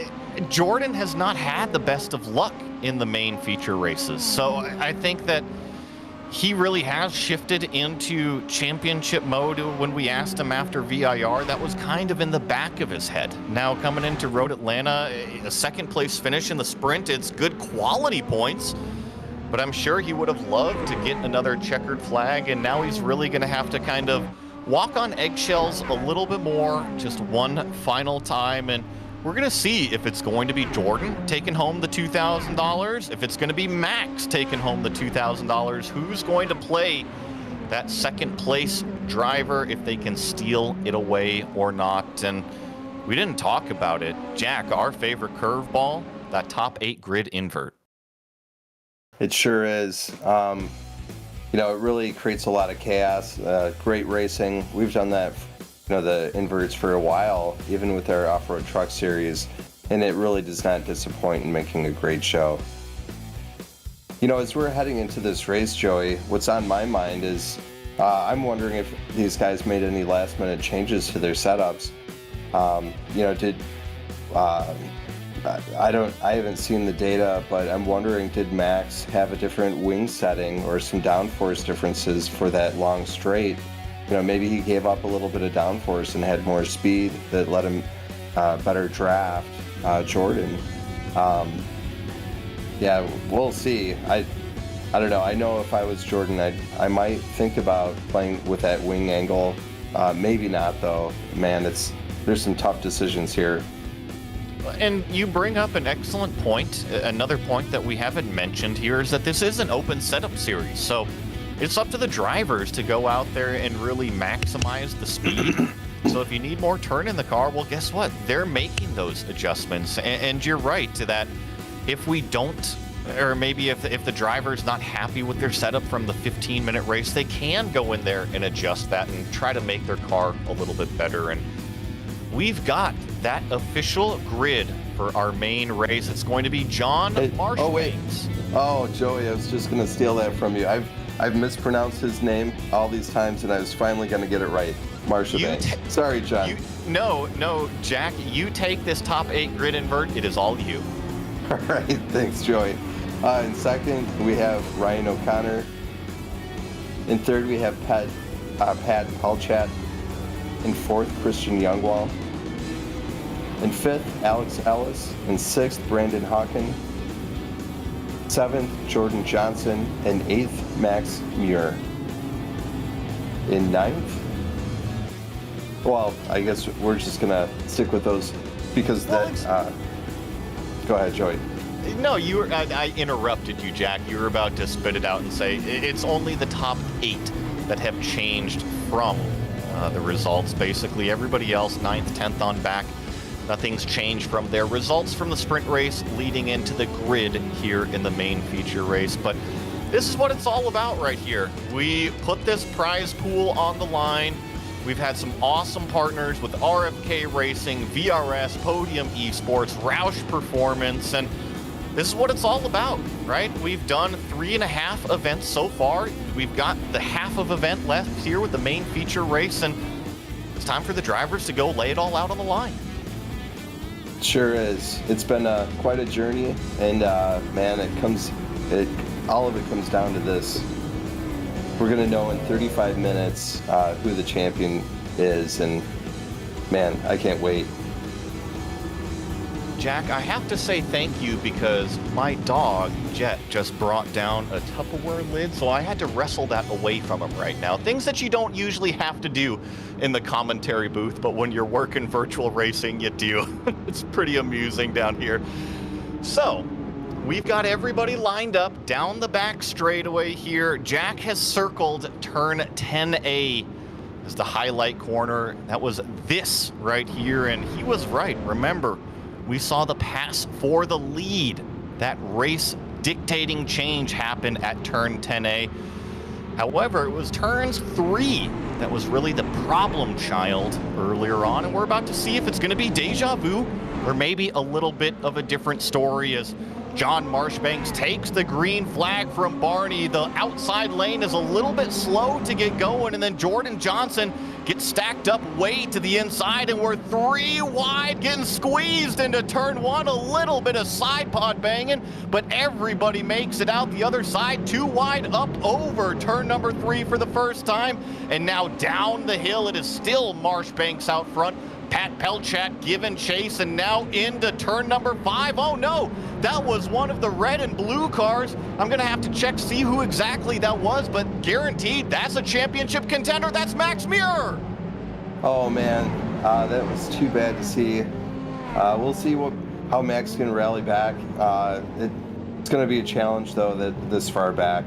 Jordan has not had the best of luck in the main feature races, so I think that he really has shifted into championship mode. When we asked him after VIR, that was kind of in the back of his head. Now coming into Road Atlanta, a second place finish in the sprint, it's good quality points, but I'm sure he would have loved to get another checkered flag, and now he's really going to have to kind of walk on eggshells a little bit more, just one final time, and we're going to see if it's going to be Jordan taking home the $2,000, if it's going to be Max taking home the $2,000, who's going to play that second place driver, if they can steal it away or not. And we didn't talk about it. Jack, our favorite curveball, that top 8 grid invert. It sure is. It really creates a lot of chaos. Great racing. We've done that, the inverts for a while, even with our off-road truck series, and it really does not disappoint in making a great show. As we're heading into this race, Joey, what's on my mind is I'm wondering if these guys made any last-minute changes to their setups. I haven't seen the data, but I'm wondering, did Max have a different wing setting or some downforce differences for that long straight? Maybe he gave up a little bit of downforce and had more speed that let him better draft Jordan. Yeah, we'll see. I don't know. I know if I was Jordan, I might think about playing with that wing angle. Maybe not, though. Man, there's some tough decisions here. And you bring up an excellent point. Another point that we haven't mentioned here is that this is an open setup series. So it's up to the drivers to go out there and really maximize the speed. So if you need more turn in the car, well, guess what? They're making those adjustments. And you're right to that. If we don't, or maybe if the driver's not happy with their setup from the 15-minute race, they can go in there and adjust that and try to make their car a little bit better. And we've got that official grid for our main race. It's going to be John Marshall. Oh, wait. Oh, Joey, I was just going to steal that from you. I've mispronounced his name all these times, and I was finally going to get it right. Marshall. Sorry, John. No, Jack, you take this top 8 grid invert. It is all you. All right, thanks, Joey. In second, we have Ryan O'Connor. In third, we have Pat Palchat. In fourth, Christian Youngwall. In fifth, Alex Ellis. In sixth, Brandon Hawken. Seventh, Jordan Johnson. And eighth, Max Muir. In ninth, well, I guess we're just gonna stick with those because go ahead, Joey. No, I interrupted you, Jack. You were about to spit it out and say it's only the top 8 that have changed from the results. Basically, everybody else, 9th, 10th on back, nothing's changed from their results from the sprint race leading into the grid here in the main feature race. But this is what it's all about right here. We put this prize pool on the line. We've had some awesome partners with RFK Racing, VRS, Podium Esports, ROUSH Performance, and this is what it's all about, right? We've done 3.5 events so far. We've got the half of event left here with the main feature race, and it's time for the drivers to go lay it all out on the line. Sure is. It's been quite a journey, and man, all of it comes down to this. We're going to know in 35 minutes who the champion is, and man, I can't wait. Jack, I have to say thank you because my dog, Jet, just brought down a Tupperware lid, so I had to wrestle that away from him right now. Things that you don't usually have to do in the commentary booth, but when you're working virtual racing, you do. It's pretty amusing down here. So, we've got everybody lined up down the back straightaway here. Jack has circled turn 10A as the highlight corner. That was this right here, and he was right. Remember, we saw the pass for the lead. That race dictating change happened at turn 10A. However, it was turns 3 that was really the problem child earlier on, and we're about to see if it's going to be deja vu or maybe a little bit of a different story as John Marshbanks takes the green flag from Barney. The outside lane is a little bit slow to get going, and then Jordan Johnson gets stacked up way to the inside, and we're 3 wide, getting squeezed into turn 1. A little bit of side pod banging, but everybody makes it out the other side. 2 wide up over turn number 3 for the first time, and now down the hill it is still Marshbanks out front. Pat Pelchak giving chase, and now into turn number 5. Oh no, that was one of the red and blue cars. I'm gonna have to check, see who exactly that was, but guaranteed that's a championship contender. That's Max Muir. Oh man, that was too bad to see. We'll see how Max can rally back. It's gonna be a challenge though, this far back.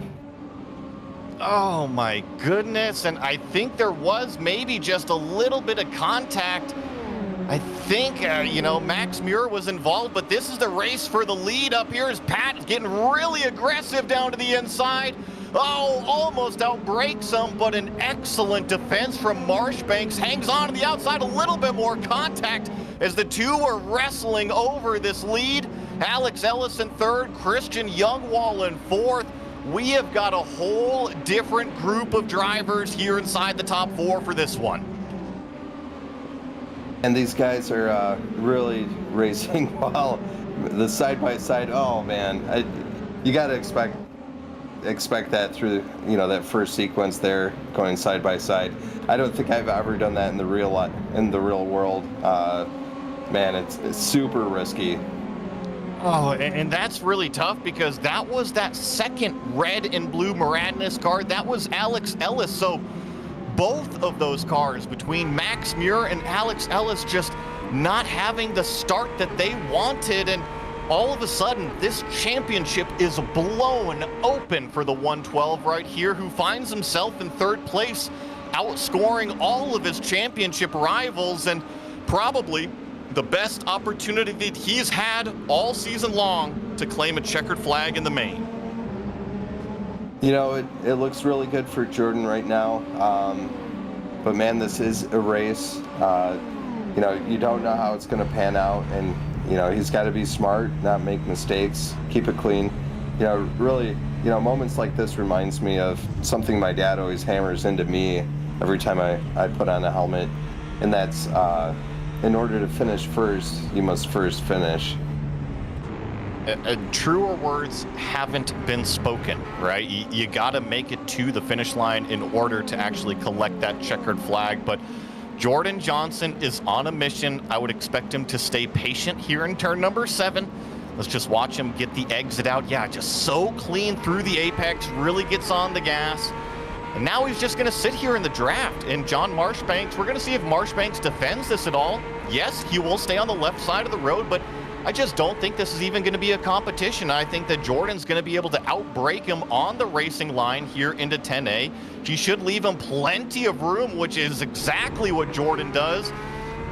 Oh my goodness, and I think there was maybe just a little bit of contact. I think, Max Muir was involved, but this is the race for the lead. Up here is Pat getting really aggressive down to the inside. Oh, almost outbreaks him, but an excellent defense from Marshbanks. Hangs on to the outside, a little bit more contact as the two were wrestling over this lead. Alex Ellis in third, Christian Youngwall in fourth. We have got a whole different group of drivers here inside the top 4 for this one. And these guys are really racing well. The side-by-side, oh man, you got to expect that through, that first sequence there, going side-by-side. I don't think I've ever done that in the real world. Man, it's super risky. Oh, and that's really tough because that was that second red and blue Maradness car. That was Alex Ellis. So both of those cars between Max Muir and Alex Ellis just not having the start that they wanted. And all of a sudden, this championship is blown open for the 112 right here, who finds himself in third place, outscoring all of his championship rivals, and probably the best opportunity that he's had all season long to claim a checkered flag in the main. It looks really good for Jordan right now. But man, this is a race. You don't know how it's going to pan out, and he's got to be smart, not make mistakes, keep it clean. Really, moments like this reminds me of something my dad always hammers into me every time I put on a helmet, and that's in order to finish first, you must first finish. Truer words haven't been spoken, right? You got to make it to the finish line in order to actually collect that checkered flag. But Jordan Johnson is on a mission. I would expect him to stay patient here in turn number 7. Let's just watch him get the exit out. Yeah, just so clean through the apex, really gets on the gas. And now he's just going to sit here in the draft. And John Marshbanks, we're going to see if Marshbanks defends this at all. Yes, he will stay on the left side of the road, but I just don't think this is even going to be a competition. I think that Jordan's going to be able to outbreak him on the racing line here into 10A. He should leave him plenty of room, which is exactly what Jordan does.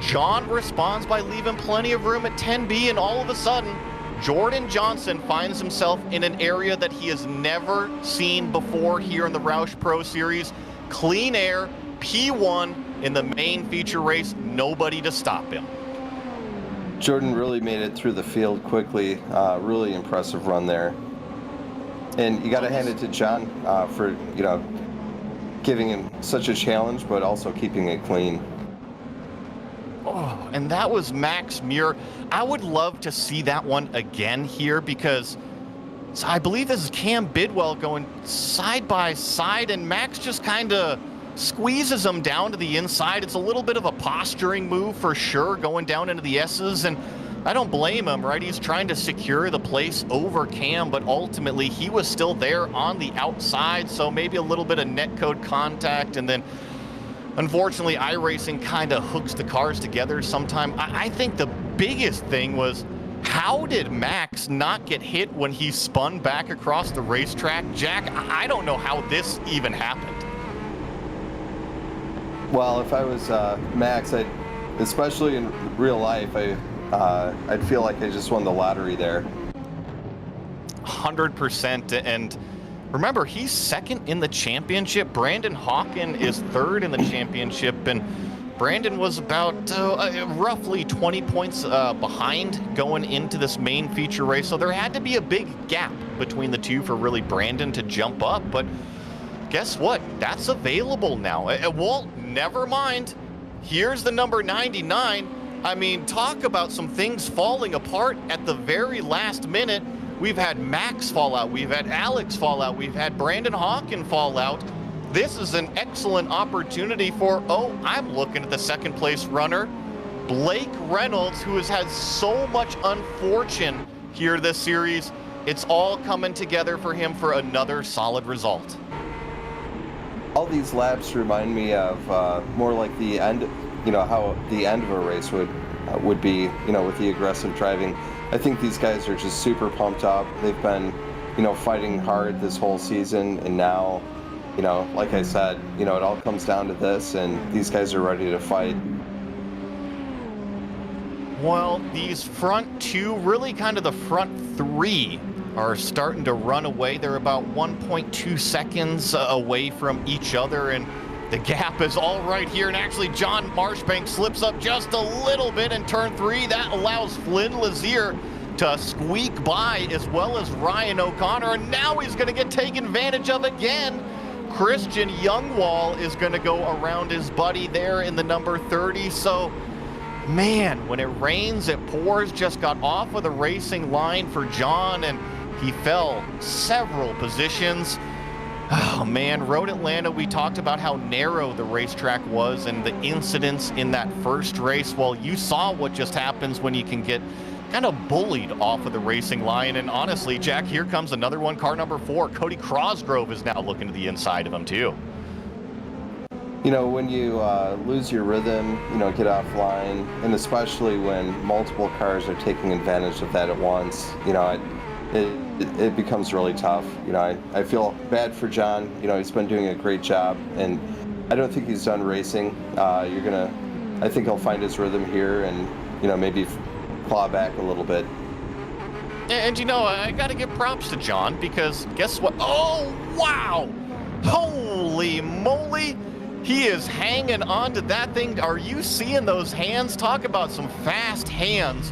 John responds by leaving plenty of room at 10B, and all of a sudden, Jordan Johnson finds himself in an area that he has never seen before here in the Roush Pro Series. Clean air, P1 in the main feature race, nobody to stop him. Jordan really made it through the field quickly. Really impressive run there. And you got to hand it to John for, giving him such a challenge, but also keeping it clean. Oh, and that was Max Muir. I would love to see that one again here because I believe this is Cam Bidwell going side by side, and Max just kind of squeezes him down to the inside. It's a little bit of a posturing move for sure, going down into the S's, and I don't blame him, right? He's trying to secure the place over Cam, but ultimately he was still there on the outside, so maybe a little bit of netcode contact, and then unfortunately, iRacing kind of hooks the cars together sometime. I think the biggest thing was, how did Max not get hit when he spun back across the racetrack? Jack, I don't know how this even happened. Well, if I was Max, especially in real life, I'd feel like I just won the lottery there. 100%, and remember, he's second in the championship. Brandon Hawken is third in the championship, and Brandon was about roughly 20 points behind going into this main feature race, so there had to be a big gap between the two for really Brandon to jump up, but guess what? That's available now. Well, never mind. Here's the number 99. I mean, talk about some things falling apart at the very last minute. We've had Max fall out. We've had Alex fall out. We've had Brandon Hawken fall out. This is an excellent opportunity for, I'm looking at the second place runner, Blake Reynolds, who has had so much unfortune here this series. It's all coming together for him for another solid result. All these laps remind me of more like the end, how the end of a race would be, with the aggressive driving. I think these guys are just super pumped up. They've been, fighting hard this whole season, and now, like I said, it all comes down to this, and these guys are ready to fight. Well, these front two, really kind of the front three, are starting to run away. They're about 1.2 seconds away from each other, and the gap is all right here. And actually, John Marshbank slips up just a little bit in turn 3. That allows Flynn Lazier to squeak by, as well as Ryan O'Connor, and now he's going to get taken advantage of again. Christian Youngwall is going to go around his buddy there in the number 30. So, man, when it rains, it pours. Just got off of the racing line for John, and he fell several positions. Oh man, Road Atlanta, we talked about how narrow the racetrack was and the incidents in that first race. Well, you saw what just happens when you can get kind of bullied off of the racing line. And honestly, Jack, here comes another one, car number 4. Cody Crosgrove is now looking to the inside of him too. When you lose your rhythm, get offline, and especially when multiple cars are taking advantage of that at once, it becomes really tough. I feel bad for John. He's been doing a great job, and I don't think he's done racing. I think he'll find his rhythm here and, maybe claw back a little bit. And I got to give props to John, because guess what? Oh, wow! Holy moly! He is hanging on to that thing. Are you seeing those hands? Talk about some fast hands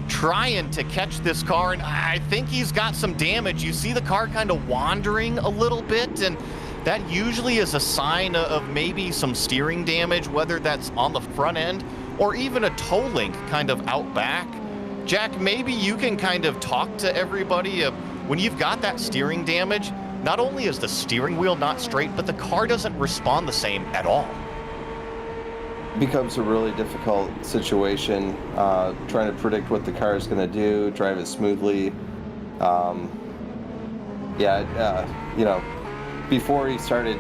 trying to catch this car, and I think he's got some damage. You see the car kind of wandering a little bit, and that usually is a sign of maybe some steering damage, whether that's on the front end or even a toe link kind of out back. Jack, maybe you can kind of talk to everybody. When you've got that steering damage, not only is the steering wheel not straight, but the car doesn't respond the same at all. becomes a really difficult situation, trying to predict what the car is going to do, drive it smoothly. Before he started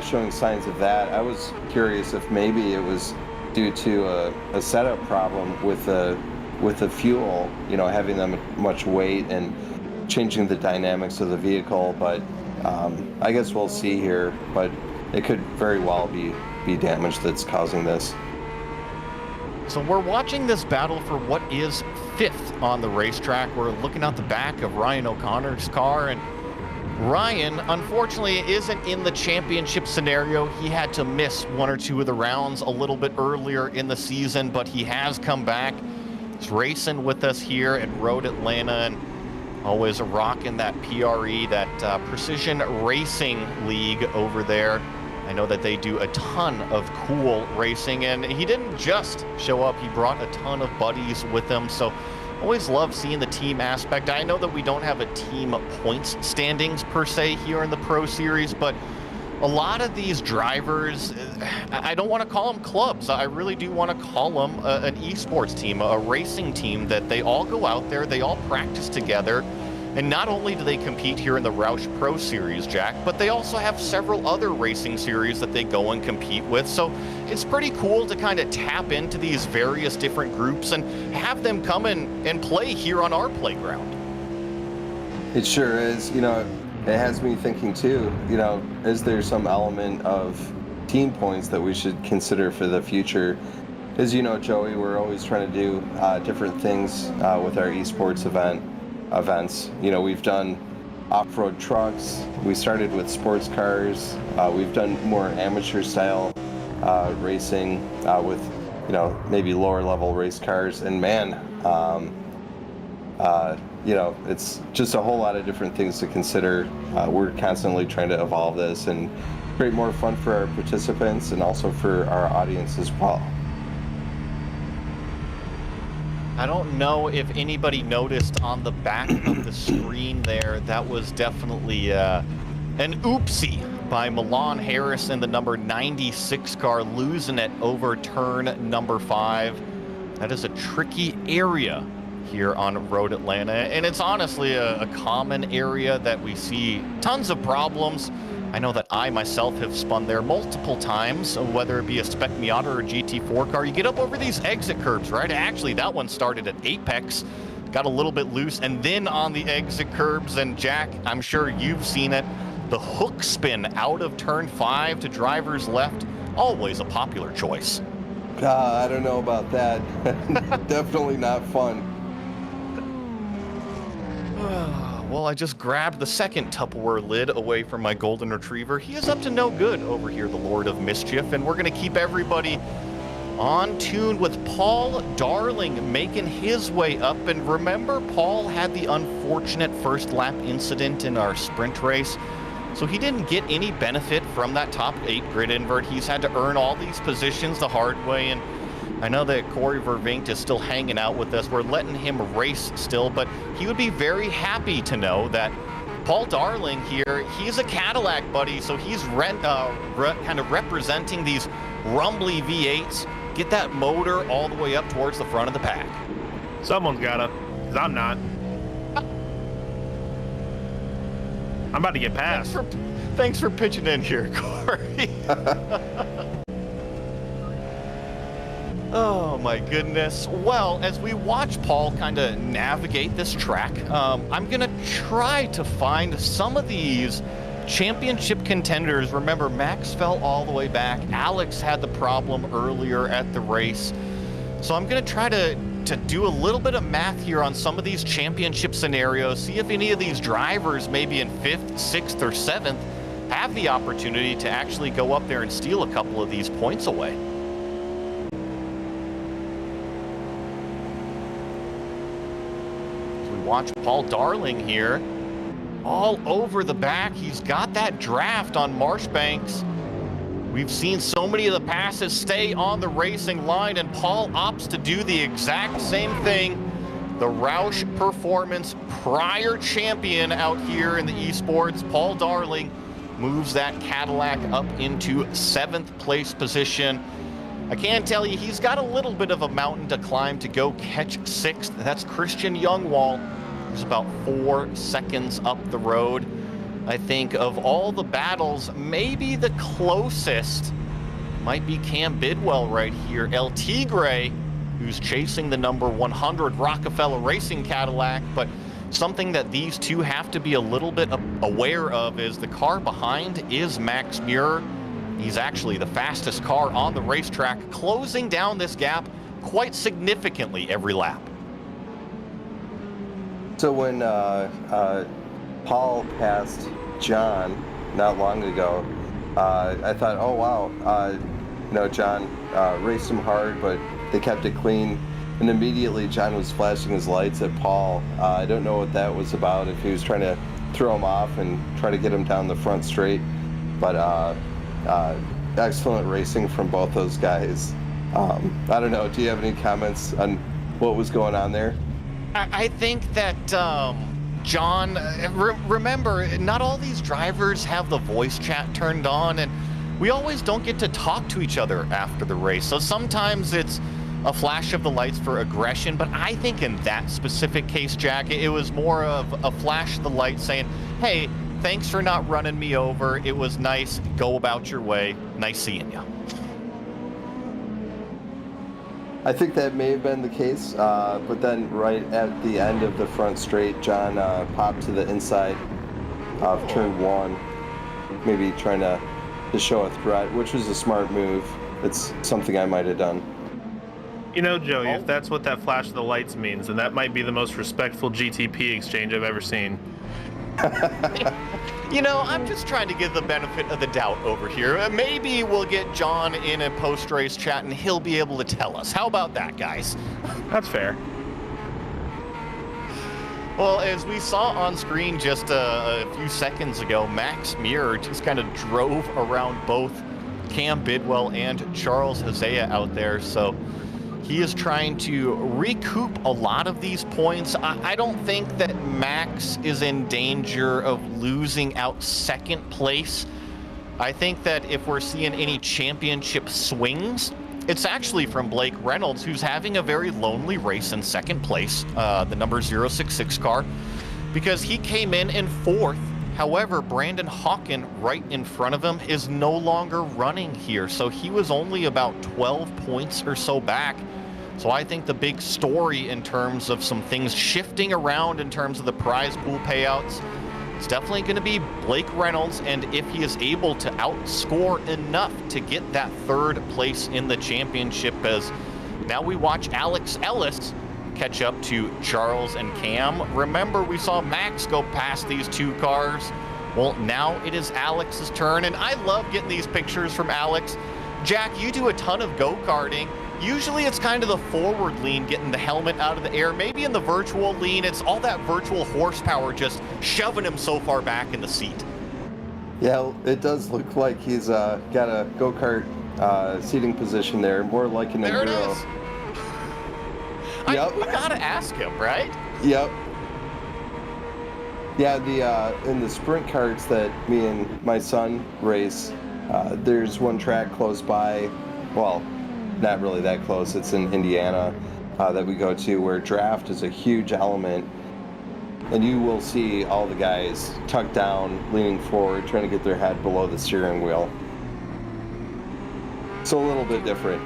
showing signs of that, I was curious if maybe it was due to a setup problem with the fuel, having them much weight and changing the dynamics of the vehicle. But I guess we'll see here. But it could very well be damage that's causing this. So we're watching this battle for what is 5th on the racetrack. We're looking out the back of Ryan O'Connor's car, and Ryan, unfortunately, isn't in the championship scenario. He had to miss 1 or 2 of the rounds a little bit earlier in the season, but he has come back. He's racing with us here at Road Atlanta, and always a rock in that PRE, that Precision Racing League over there. I know that they do a ton of cool racing, and he didn't just show up. He brought a ton of buddies with him, so always love seeing the team aspect. I know that we don't have a team points standings per se here in the Pro Series, but a lot of these drivers, I don't want to call them clubs. I really do want to call them an esports team, a racing team, that they all go out there, they all practice together. And not only do they compete here in the ROUSH Pro Series, Jack, but they also have several other racing series that they go and compete with. So it's pretty cool to kind of tap into these various different groups and have them come in and play here on our playground. It sure is. It has me thinking too, is there some element of team points that we should consider for the future? As you know, Joey, we're always trying to do different things with our esports events. We've done off-road trucks. We started with sports cars. We've done more amateur style racing with, maybe lower level race cars. And man, it's just a whole lot of different things to consider. We're constantly trying to evolve this and create more fun for our participants and also for our audience as well. I don't know if anybody noticed on the back of the screen there, that was definitely an oopsie by Milan Harris in the number 96 car, losing it over turn number 5. That is a tricky area here on Road Atlanta, and it's honestly a common area that we see tons of problems. I know that I myself have spun there multiple times, whether it be a Spec Miata or a GT4 car. You get up over these exit curbs, right? Actually, that one started at Apex, got a little bit loose, and then on the exit curbs, and Jack, I'm sure you've seen it, the hook spin out of turn 5 to driver's left, always a popular choice. I don't know about that. Definitely not fun. Well, I just grabbed the second Tupperware lid away from my golden retriever. He is up to no good over here, the Lord of Mischief, and we're going to keep everybody on tune with Paul Darling making his way up. And remember, Paul had the unfortunate first lap incident in our sprint race, so he didn't get any benefit from that top 8 grid invert. He's had to earn all these positions the hard way, and I know that Corey Vervinkt is still hanging out with us. We're letting him race still, but he would be very happy to know that Paul Darling here, he's a Cadillac buddy, so he's kind of representing these rumbly V8s. Get that motor all the way up towards the front of the pack. Someone's gotta, because I'm not. I'm about to get past. Thanks for pitching in here, Corey. Oh my goodness. Well, as we watch Paul kind of navigate this track, I'm gonna try to find some of these championship contenders. Remember, Max fell all the way back. Alex had the problem earlier at the race. So I'm gonna try to do a little bit of math here on some of these championship scenarios, see if any of these drivers, maybe in 5th, 6th, or 7th, have the opportunity to actually go up there and steal a couple of these points away. Watch Paul Darling here, all over the back. He's got that draft on Marshbanks. We've seen so many of the passes stay on the racing line, and Paul opts to do the exact same thing. The ROUSH Performance prior champion out here in the esports, Paul Darling, moves that Cadillac up into 7th place position. I can tell you he's got a little bit of a mountain to climb to go catch 6th. That's Christian Youngwall. He's about 4 seconds up the road. I think of all the battles, maybe the closest might be Cam Bidwell right here. El Tigre, who's chasing the number 100 Rockefeller Racing Cadillac, but something that these two have to be a little bit aware of is the car behind is Max Muir. He's actually the fastest car on the racetrack, closing down this gap quite significantly every lap. So when Paul passed John not long ago, I thought, oh wow, you know, John raced him hard, but they kept it clean. And immediately John was flashing his lights at Paul. I don't know what that was about, if he was trying to throw him off and try to get him down the front straight. But excellent racing from both those guys. I don't know, do you have any comments on what was going on there? I think that John, remember, not all these drivers have the voice chat turned on, and we always don't get to talk to each other after the race. So sometimes it's a flash of the lights for aggression, but I think in that specific case, Jack, it was more of a flash of the light saying, hey, thanks for not running me over. It was nice. Go about your way. Nice seeing you. I think that may have been the case, but then right at the end of the front straight, John popped to the inside of turn 1, maybe trying to show a threat, which was a smart move. It's something I might have done. You know, Joey, if that's what that flash of the lights means, then that might be the most respectful GTP exchange I've ever seen. You know, I'm just trying to give the benefit of the doubt over here. Maybe we'll get John in a post-race chat and he'll be able to tell us. How about that, guys? That's fair. Well, as we saw on screen just a few seconds ago, Max Muir just kind of drove around both Cam Bidwell and Charles Hosea out there, so he is trying to recoup a lot of these points. I don't think that Max is in danger of losing out second place. I think that if we're seeing any championship swings, it's actually from Blake Reynolds, who's having a very lonely race in second place, the number 066 car, because he came in 4th. However, Brandon Hawken, right in front of him, is no longer running here. So he was only about 12 points or so back. So I think the big story in terms of some things shifting around in terms of the prize pool payouts, it's definitely going to be Blake Reynolds. And if he is able to outscore enough to get that 3rd place in the championship, as now we watch Alex Ellis catch up to Charles and Cam. Remember, we saw Max go past these two cars. Well, now it is Alex's turn, and I love getting these pictures from Alex. Jack, you do a ton of go-karting. Usually it's kind of the forward lean, getting the helmet out of the air. Maybe in the virtual lean, it's all that virtual horsepower just shoving him so far back in the seat. Yeah, it does look like he's got a go-kart seating position there, more like an There enduro. it is. Yep. We gotta ask him, right? Yep. Yeah, the in the sprint karts that me and my son race, there's one track close by, well, not really that close, it's in Indiana, that we go to, where draft is a huge element, and you will see all the guys tucked down, leaning forward, trying to get their head below the steering wheel. So a little bit different.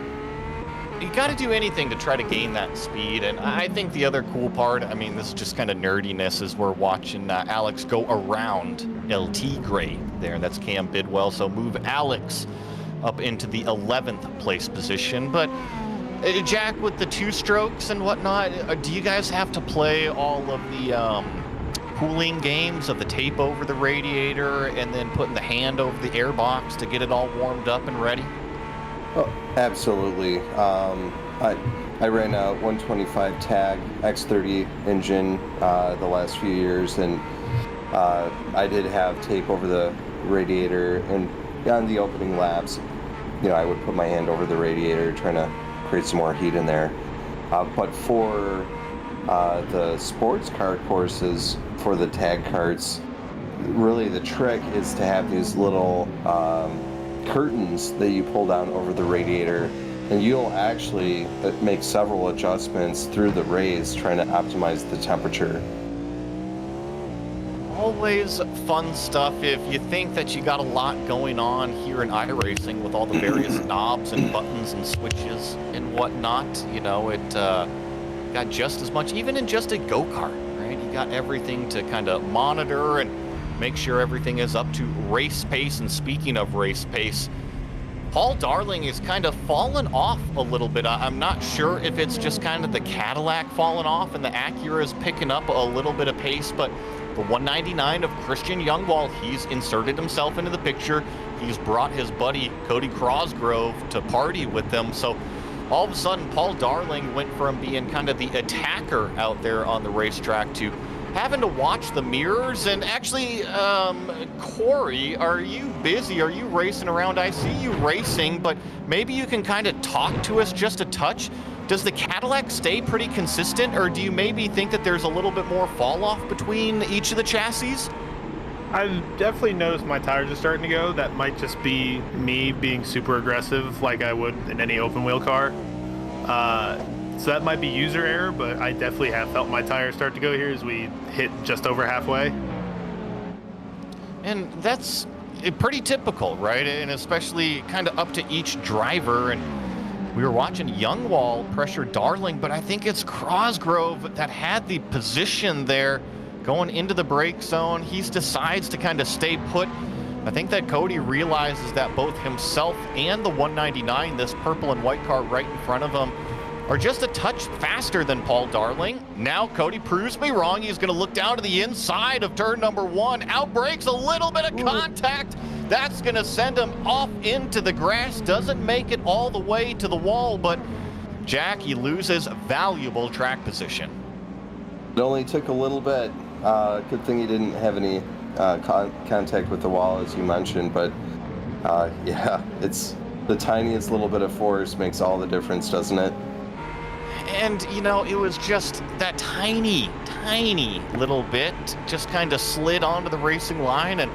You got to do anything to try to gain that speed, and I think the other cool part, I mean, this is just kind of nerdiness, is we're watching Alex go around El Tigre there. That's Cam Bidwell, so move Alex up into the 11th place position. But Jack, with the 2 strokes and whatnot, do you guys have to play all of the cooling games of the tape over the radiator and then putting the hand over the air box to get it all warmed up and ready? Oh, absolutely. I ran a 125 TAG X30 engine the last few years, and I did have tape over the radiator, and on the opening laps, you know, I would put my hand over the radiator trying to create some more heat in there. But for the sports car courses, for the tag karts, really the trick is to have these little curtains that you pull down over the radiator and you'll actually make several adjustments through the race trying to optimize the temperature. Always fun stuff if you think that you got a lot going on here in iRacing with all the various knobs and buttons and switches and whatnot. You know, it got just as much, even in just a go-kart, right? You got everything to kind of monitor and make sure everything is up to race pace. And speaking of race pace, Paul Darling is kind of fallen off a little bit. I'm not sure if it's just kind of the Cadillac falling off and the Acura is picking up a little bit of pace, but the 199 of Christian Youngwall, he's inserted himself into the picture. He's brought his buddy Cody Crosgrove to party with them. So all of a sudden, Paul Darling went from being kind of the attacker out there on the racetrack to having to watch the mirrors. And actually, Corey, are you busy? Are you racing around? I see you racing, but maybe you can kind of talk to us just a touch. Does the Cadillac stay pretty consistent, or do you maybe think that there's a little bit more fall off between each of the chassis? I've definitely noticed my tires are starting to go. That might just be me being super aggressive like I would in any open wheel car. So that might be user error, but I definitely have felt my tires start to go here as we hit just over halfway. And that's pretty typical, right? And especially kind of up to each driver. And we were watching Youngwall pressure Darling, but I think it's Crosgrove that had the position there going into the brake zone. He decides to kind of stay put. I think that Cody realizes that both himself and the 199, this purple and white car right in front of him, are just a touch faster than Paul Darling. Now Cody proves me wrong. He's going to look down to the inside of turn number 1. Outbreaks a little bit of contact. That's going to send him off into the grass. Doesn't make it all the way to the wall, but Jack, he loses valuable track position. It only took a little bit. Good thing he didn't have any contact with the wall, as you mentioned, but yeah, it's the tiniest little bit of force makes all the difference, doesn't it? And, you know, it was just that tiny little bit just kind of slid onto the racing line, and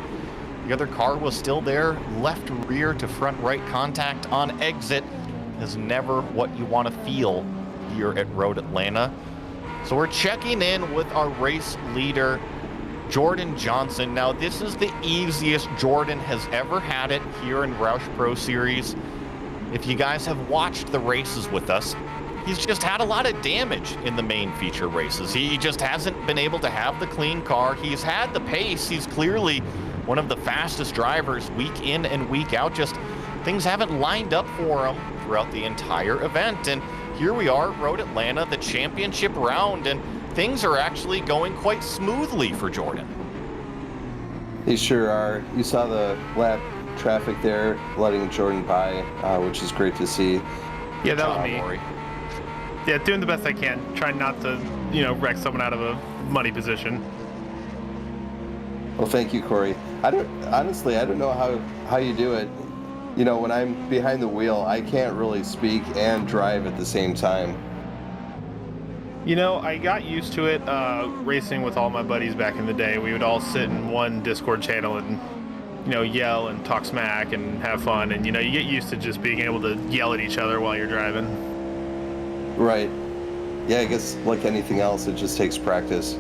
the other car was still there. Left rear to front right contact on exit is never what you want to feel here at Road Atlanta. So we're checking in with our race leader, Jordan Johnson. Now, this is the easiest Jordan has ever had it here in ROUSH Pro Series. If you guys have watched the races with us, he's just had a lot of damage in the main feature races. He just hasn't been able to have the clean car. He's had the pace. He's clearly one of the fastest drivers week in and week out. Just things haven't lined up for him throughout the entire event. And here we are, Road Atlanta, the championship round, and things are actually going quite smoothly for Jordan. They sure are. You saw the lap traffic there, letting Jordan by, which is great to see. Yeah, that was me. Maury. Yeah, doing the best I can, trying not to, wreck someone out of a muddy position. Well, thank you, Corey. I don't know how you do it. You know, when I'm behind the wheel, I can't really speak and drive at the same time. I got used to it racing with all my buddies back in the day. We would all sit in one Discord channel and, yell and talk smack and have fun. And, you get used to just being able to yell at each other while you're driving. Right. Yeah, I guess like anything else, it just takes practice.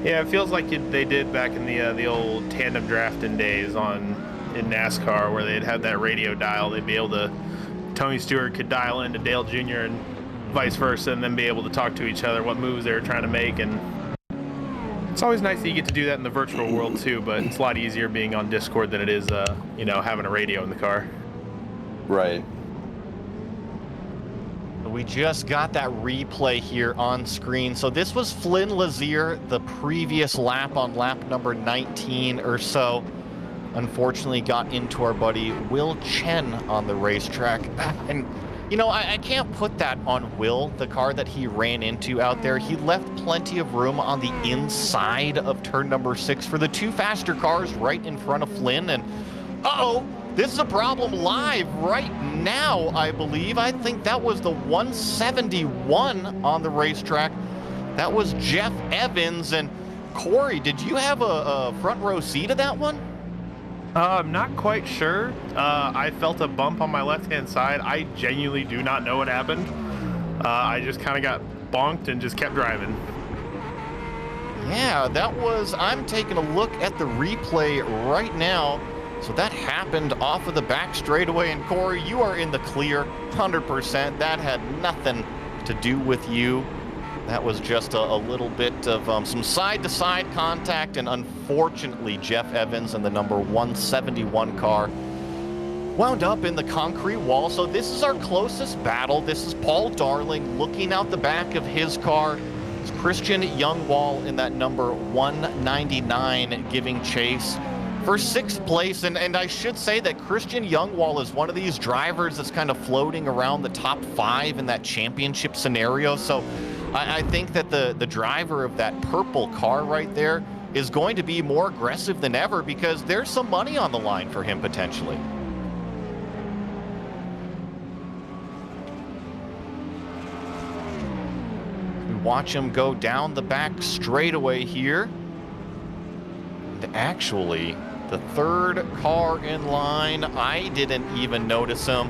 Yeah, it feels like they did back in the old tandem drafting days in NASCAR, where they'd have that radio dial. They'd be able to, Tony Stewart could dial into Dale Jr. and vice versa, and then be able to talk to each other what moves they were trying to make. And it's always nice that you get to do that in the virtual world too, but it's a lot easier being on Discord than it is, having a radio in the car. Right. We just got that replay here on screen. So this was Flynn Lazier, the previous lap on lap number 19 or so. Unfortunately got into our buddy Will Chen on the racetrack. And, I can't put that on Will, the car that he ran into out there. He left plenty of room on the inside of turn number 6 for the two faster cars right in front of Flynn. And, uh-oh, this is a problem live right now, I believe. I think that was the 171 on the racetrack. That was Jeff Evans. And Corey, did you have a front row seat of that one? I'm not quite sure. I felt a bump on my left-hand side. I genuinely do not know what happened. I just kind of got bonked and just kept driving. Yeah, I'm taking a look at the replay right now. So that happened off of the back straightaway, and Corey, you are in the clear, 100%. That had nothing to do with you. That was just a little bit of some side-to-side contact, and unfortunately, Jeff Evans in the number 171 car wound up in the concrete wall. So this is our closest battle. This is Paul Darling looking out the back of his car. It's Christian Youngwall in that number 199 giving chase for 6th place. And I should say that Christian Youngwall is one of these drivers that's kind of floating around the top 5 in that championship scenario. So I think that the driver of that purple car right there is going to be more aggressive than ever, because there's some money on the line for him potentially. We watch him go down the back straightaway here. And actually, the 3rd car in line, I didn't even notice him.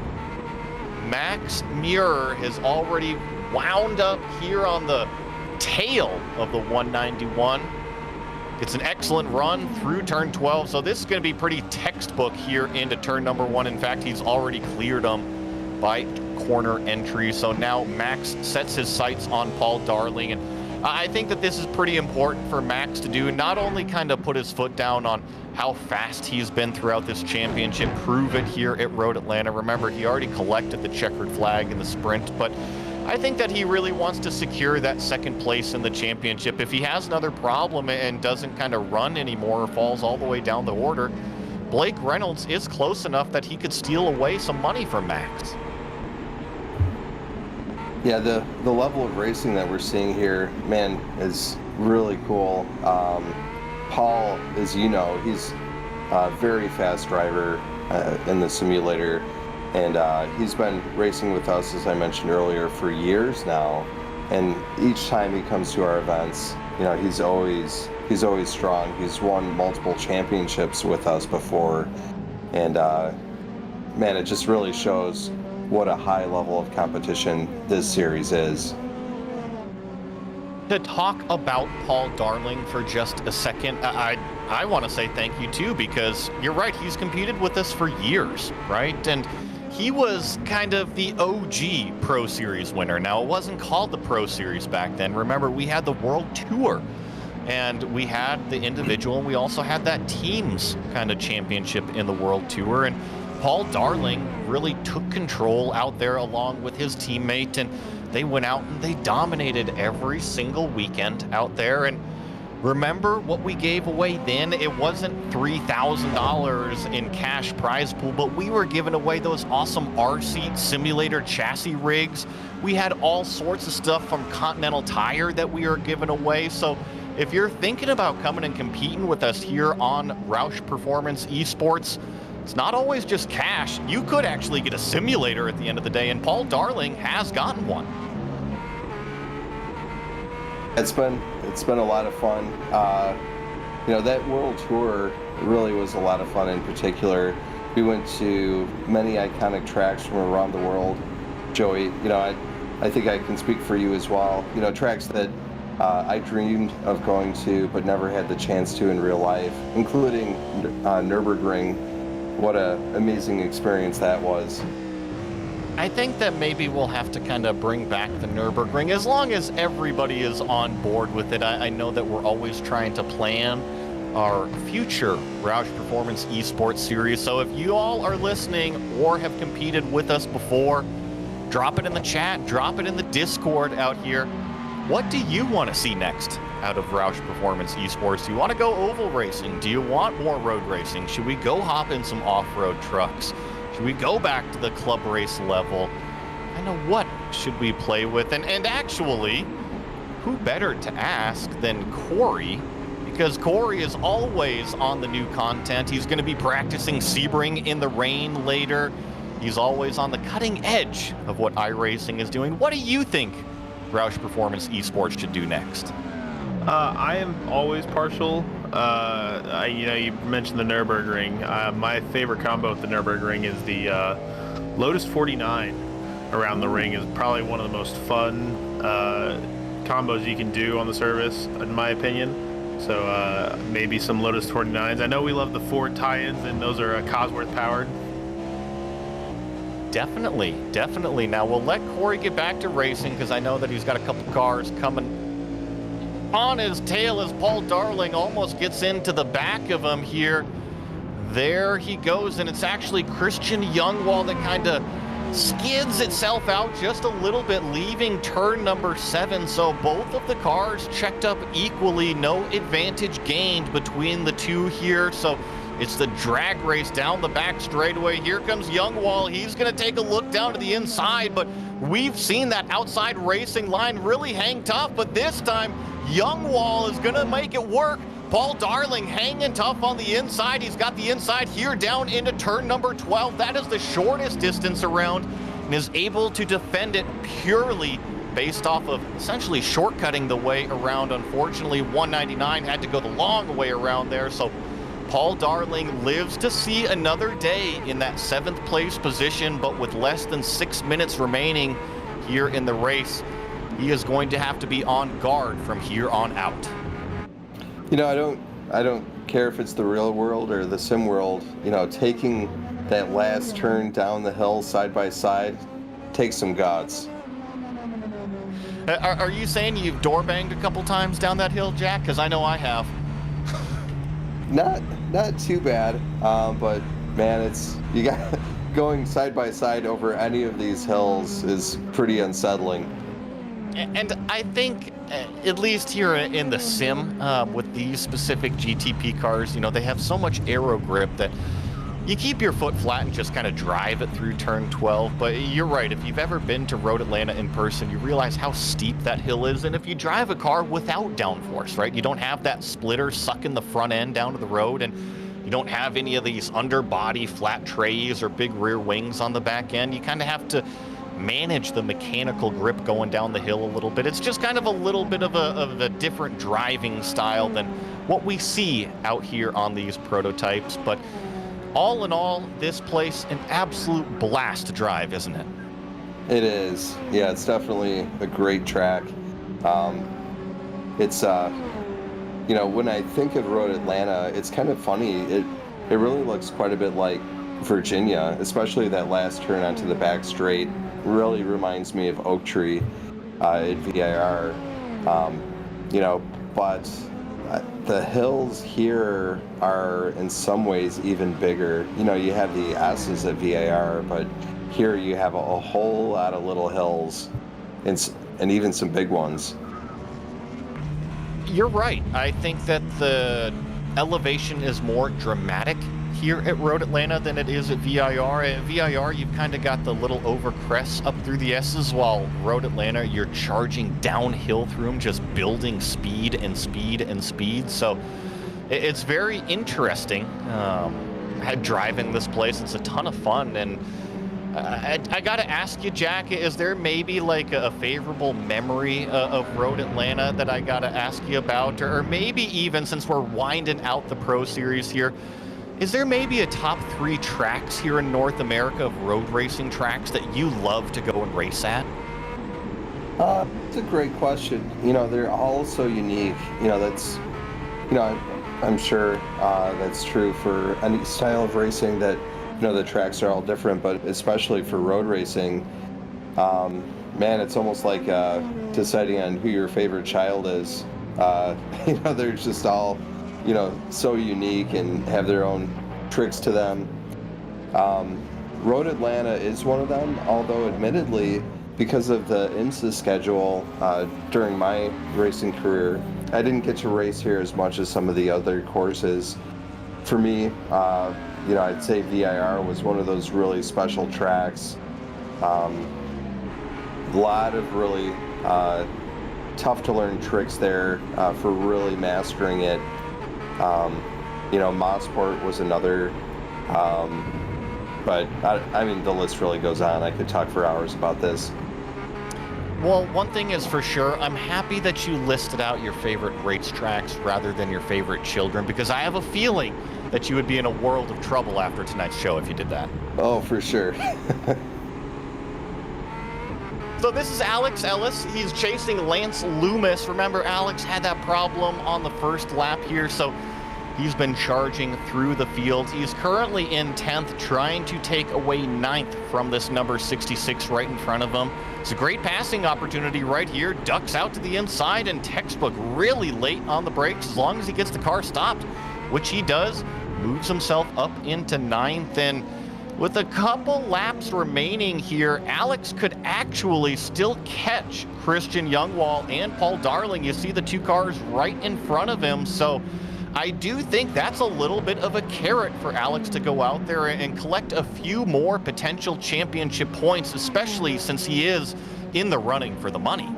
Max Muir has already wound up here on the tail of the 191. It's an excellent run through turn 12, so this is going to be pretty textbook here into turn number 1. In fact, he's already cleared them by corner entry. So now Max sets his sights on Paul Darling, and I think that this is pretty important for Max to do, not only kind of put his foot down on how fast he's been throughout this championship, prove it here at Road Atlanta. Remember, he already collected the checkered flag in the sprint, but I think that he really wants to secure that 2nd place in the championship. If he has another problem and doesn't kind of run anymore or falls all the way down the order, Blake Reynolds is close enough that he could steal away some money from Max. Yeah, the level of racing that we're seeing here, man, is really cool. Paul, as you know, he's a very fast driver in the simulator. And he's been racing with us, as I mentioned earlier, for years now. And each time he comes to our events, you know, he's always strong. He's won multiple championships with us before. And man, it just really shows what a high level of competition this series is. To talk about Paul Darling for just a second, I want to say thank you too, because you're right, he's competed with us for years, right? And he was kind of the OG Pro Series winner. Now, it wasn't called the Pro Series back then. Remember, we had the World Tour, and we had the individual, and we also had that teams kind of championship in the World Tour. And Paul Darling really took control out there along with his teammate, and they went out and they dominated every single weekend out there. And remember what we gave away then? It wasn't $3,000 in cash prize pool, but we were giving away those awesome RC simulator chassis rigs. We had all sorts of stuff from Continental Tire that we were giving away. So if you're thinking about coming and competing with us here on ROUSH Performance Esports, it's not always just cash. You could actually get a simulator at the end of the day, and Paul Darling has gotten one. It's been a lot of fun. You know, that World Tour really was a lot of fun. In particular, we went to many iconic tracks from around the world. Joey, you know, I think I can speak for you as well. You know, tracks that I dreamed of going to but never had the chance to in real life, including Nürburgring. What an amazing experience that was. I think that maybe we'll have to kind of bring back the Nürburgring as long as everybody is on board with it. I know that we're always trying to plan our future ROUSH Performance Esports series. So if you all are listening or have competed with us before, drop it in the chat, drop it in the Discord out here. What do you want to see next out of ROUSH Performance Esports? Do you want to go oval racing? Do you want more road racing? Should we go hop in some off-road trucks? Should we go back to the club race level? I know, what should we play with? And actually, who better to ask than Corey? Because Corey is always on the new content. He's going to be practicing Sebring in the rain later. He's always on the cutting edge of what iRacing is doing. What do you think ROUSH Performance Esports should do next? I am always partial You mentioned the Nürburgring. My favorite combo at the Nürburgring is the Lotus 49 around the ring. Is probably one of the most fun combos you can do on the service, in my opinion. So maybe some Lotus 49s. I know we love the Ford tie-ins, and those are Cosworth powered. Definitely. Now we'll let Corey get back to racing because I know that he's got a couple cars coming on his tail as Paul Darling almost gets into the back of him here. There he goes, and it's actually Christian Youngwall that kind of skids itself out just a little bit, leaving turn number 7. So both of the cars checked up equally, no advantage gained between the two here. So it's the drag race down the back straightaway. Here comes Youngwall. He's going to take a look down to the inside, but we've seen that outside racing line really hang tough. But this time, Youngwall is going to make it work. Paul Darling hanging tough on the inside. He's got the inside here down into turn number 12. That is the shortest distance around and is able to defend it purely based off of essentially shortcutting the way around. Unfortunately, 199 had to go the long way around there. So Paul Darling lives to see another day in that 7th place position, but with less than 6 minutes remaining here in the race, he is going to have to be on guard from here on out. You know, I don't care if it's the real world or the sim world. You know, taking that last turn down the hill side by side takes some gods. Are you saying you've door banged a couple times down that hill, Jack? Because I know I have. Not too bad, but man, it's you got going side by side over any of these hills is pretty unsettling. And I think, at least here in the sim, with these specific GTP cars, you know, they have so much aero grip that you keep your foot flat and just kind of drive it through turn 12. But you're right, if you've ever been to Road Atlanta in person, you realize how steep that hill is. And if you drive a car without downforce, right, you don't have that splitter sucking the front end down to the road, and you don't have any of these underbody flat trays or big rear wings on the back end, you kind of have to manage the mechanical grip going down the hill a little bit. It's just kind of a little bit of a different driving style than what we see out here on these prototypes. But all in all, this place an absolute blast to drive, isn't it? It is. Yeah, it's definitely a great track. It's you know, when I think of Road Atlanta, it's kind of funny. It really looks quite a bit like Virginia, especially that last turn onto the back straight. Really reminds me of Oak Tree at VIR, you know, but the hills here are in some ways even bigger. You know, you have the S's at VIR, but here you have a whole lot of little hills and even some big ones. You're right. I think that the elevation is more dramatic here at Road Atlanta than it is at VIR. At VIR, you've kind of got the little overcrests up through the S's, while Road Atlanta, you're charging downhill through them, just building speed and speed and speed. So it's very interesting driving this place. It's a ton of fun. And I got to ask you, Jack, is there maybe like a favorable memory of Road Atlanta that I got to ask you about? Or maybe even, since we're winding out the Pro Series here, is there maybe a top 3 tracks here in North America of road racing tracks that you love to go and race at? It's a great question. You know, they're all so unique. You know, that's, you know, I'm sure that's true for any style of racing, that, you know, the tracks are all different, but especially for road racing, man, it's almost like deciding on who your favorite child is. You know, they're just all, you know, so unique and have their own tricks to them. Road Atlanta is one of them, although admittedly, because of the IMSA schedule during my racing career, I didn't get to race here as much as some of the other courses. For me, you know, I'd say VIR was one of those really special tracks. A lot of really tough to learn tricks there for really mastering it. You know, Mosport was another, but I mean, the list really goes on. I could talk for hours about this. Well, one thing is for sure, I'm happy that you listed out your favorite racetracks rather than your favorite children, because I have a feeling that you would be in a world of trouble after tonight's show if you did that. Oh, for sure. So this is Alex Ellis. He's chasing Lance Loomis. Remember, Alex had that problem on the first lap here, so he's been charging through the field. He's currently in 10th, trying to take away 9th from this number 66 right in front of him. It's a great passing opportunity right here. Ducks out to the inside, and Textbook really late on the brakes as long as he gets the car stopped, which he does. Moves himself up into 9th, and with a couple laps remaining here, Alex could actually still catch Christian Youngwall and Paul Darling. You see the two cars right in front of him, so I do think that's a little bit of a carrot for Alex to go out there and collect a few more potential championship points, especially since he is in the running for the money.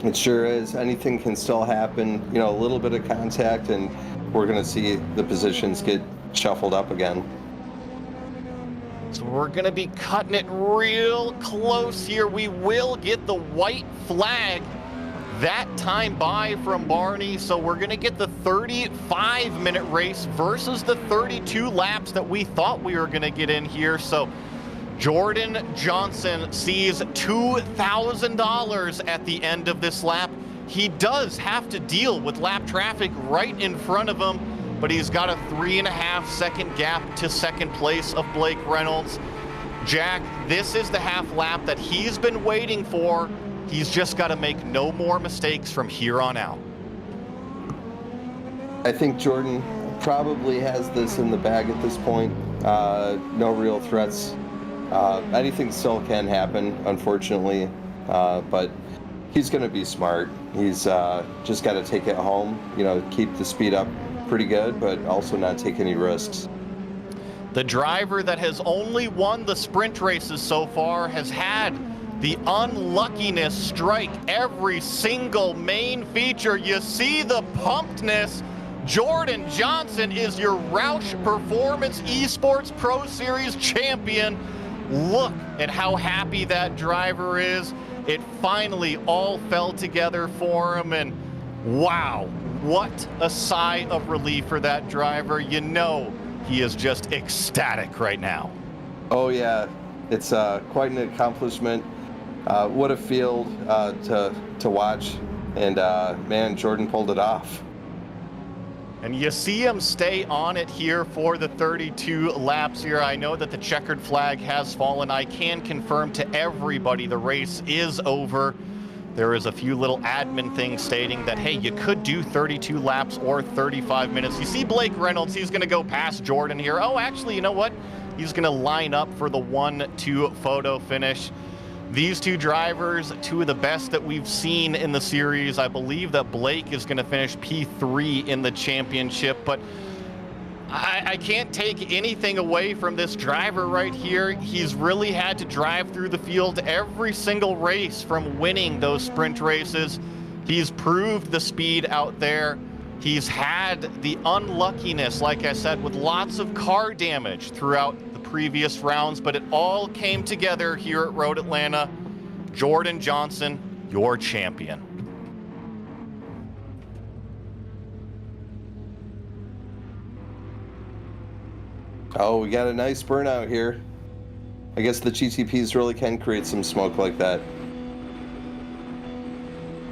It sure is. Anything can still happen. You know, a little bit of contact, and we're going to see the positions get shuffled up again. So we're going to be cutting it real close here. We will get the white flag that time by from Barney. So we're going to get the 35-minute race versus the 32 laps that we thought we were going to get in here. So Jordan Johnson sees $2,000 at the end of this lap. He does have to deal with lap traffic right in front of him, but he's got a 3.5-second gap to second place of Blake Reynolds. Jack, this is the half lap that he's been waiting for. He's just got to make no more mistakes from here on out. I think Jordan probably has this in the bag at this point. No real threats. Anything still can happen, unfortunately, but he's going to be smart. He's just got to take it home, you know, keep the speed up pretty good, but also not take any risks. The driver that has only won the sprint races so far has had the unluckiness strike every single main feature. You see the pumpedness. Jordan Johnson is your ROUSH Performance Esports Pro Series champion. Look at how happy that driver is. It finally all fell together for him, and wow, what a sigh of relief for that driver. You know he is just ecstatic right now. Oh yeah, it's quite an accomplishment. What a field to watch, and man, Jordan pulled it off. And you see him stay on it here for the 32 laps here. I know that the checkered flag has fallen. I can confirm to everybody the race is over. There is a few little admin things stating that, hey, you could do 32 laps or 35 minutes. You see Blake Reynolds, he's going to go past Jordan here. Oh, actually, you know what? He's going to line up for the 1-2 photo finish. These two drivers, two of the best that we've seen in the series. I believe that Blake is going to finish P3 in the championship, but I can't take anything away from this driver right here. He's really had to drive through the field every single race from winning those sprint races. He's proved the speed out there. He's had the unluckiness, like I said, with lots of car damage throughout the previous rounds, but it all came together here at Road Atlanta. Jordan Johnson, your champion. Oh, we got a nice burnout here. I guess the GTPs really can create some smoke like that.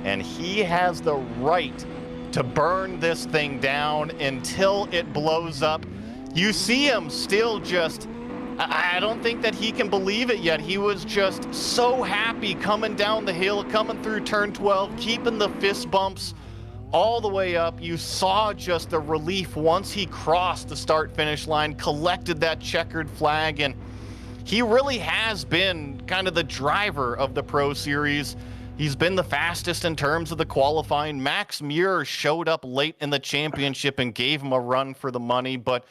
And he has the right to burn this thing down until it blows up. You see him still just, I don't think that he can believe it yet. He was just so happy coming down the hill, coming through turn 12, keeping the fist bumps all the way up. You saw just the relief once he crossed the start-finish line, collected that checkered flag, and he really has been kind of the driver of the Pro Series. He's been the fastest in terms of the qualifying. Max Muir showed up late in the championship and gave him a run for the money, but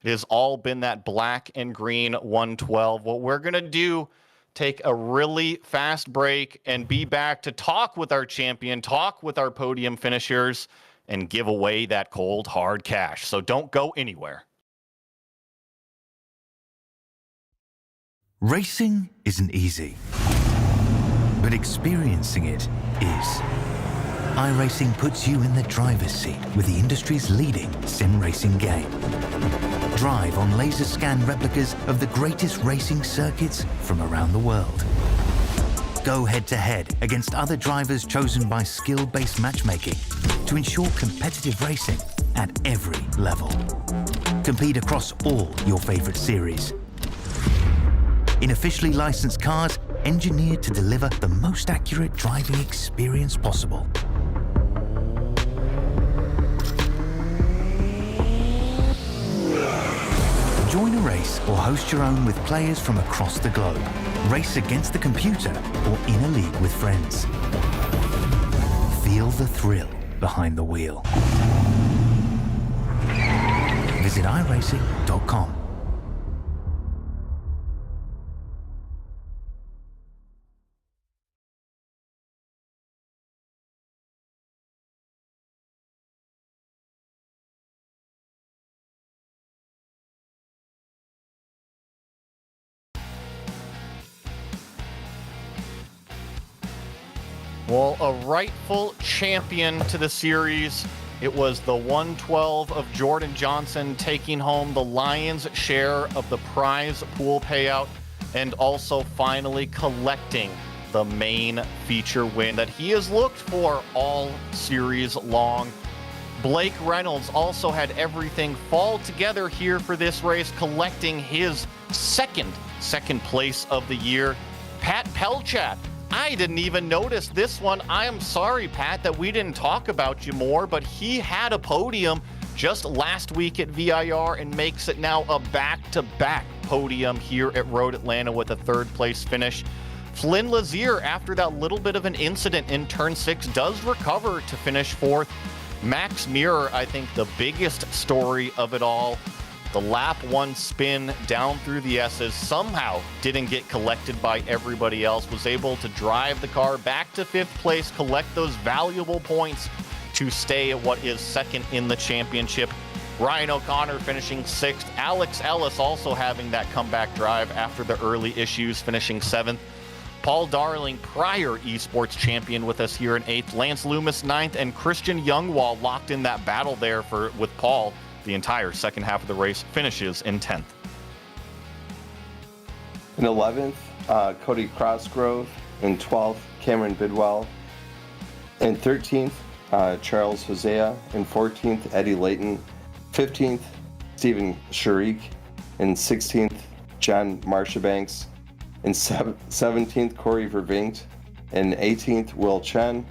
it has all been that black and green 112. What we're going to do, take a really fast break and be back to talk with our champion, talk with our podium finishers, and give away that cold, hard cash. So don't go anywhere. Racing isn't easy. but experiencing it is. iRacing puts you in the driver's seat with the industry's leading sim racing game. Drive on laser scan replicas of the greatest racing circuits from around the world. Go head-to-head against other drivers chosen by skill-based matchmaking to ensure competitive racing at every level. Compete across all your favorite series. In officially licensed cars, engineered to deliver the most accurate driving experience possible. Join a race or host your own with players from across the globe. Race against the computer or in a league with friends. Feel the thrill behind the wheel. Visit iRacing.com. Well, a rightful champion to the series. It was the 112 of Jordan Johnson taking home the lion's share of the prize pool payout and also finally collecting the main feature win that he has looked for all series long. Blake Reynolds also had everything fall together here for this race, collecting his second place of the year. Pat Pelchat, I didn't even notice this one. I am sorry, Pat, that we didn't talk about you more, but he had a podium just last week at VIR and makes it now a back-to-back podium here at Road Atlanta with a third-place finish. Flynn Lazier, after that little bit of an incident in Turn 6, does recover to finish fourth. Max Muir, I think the biggest story of it all. The lap one spin down through the S's somehow didn't get collected by everybody else, was able to drive the car back to fifth place, collect those valuable points to stay at what is second in the championship. Ryan O'Connor finishing sixth. Alex Ellis also having that comeback drive after the early issues, finishing seventh. Paul Darling, prior esports champion, with us here in eighth. Lance Loomis ninth, and Christian Youngwall locked in that battle there with Paul. The entire second half of the race, finishes in 10th. In 11th, Cody Crossgrove. In 12th, Cameron Bidwell. In 13th, Charles Hosea. In 14th, Eddie Layton. 15th, Stephen Sharik. In 16th, John Marshabanks. In 17th, Corey Vervinkt. In 18th, Will Chen.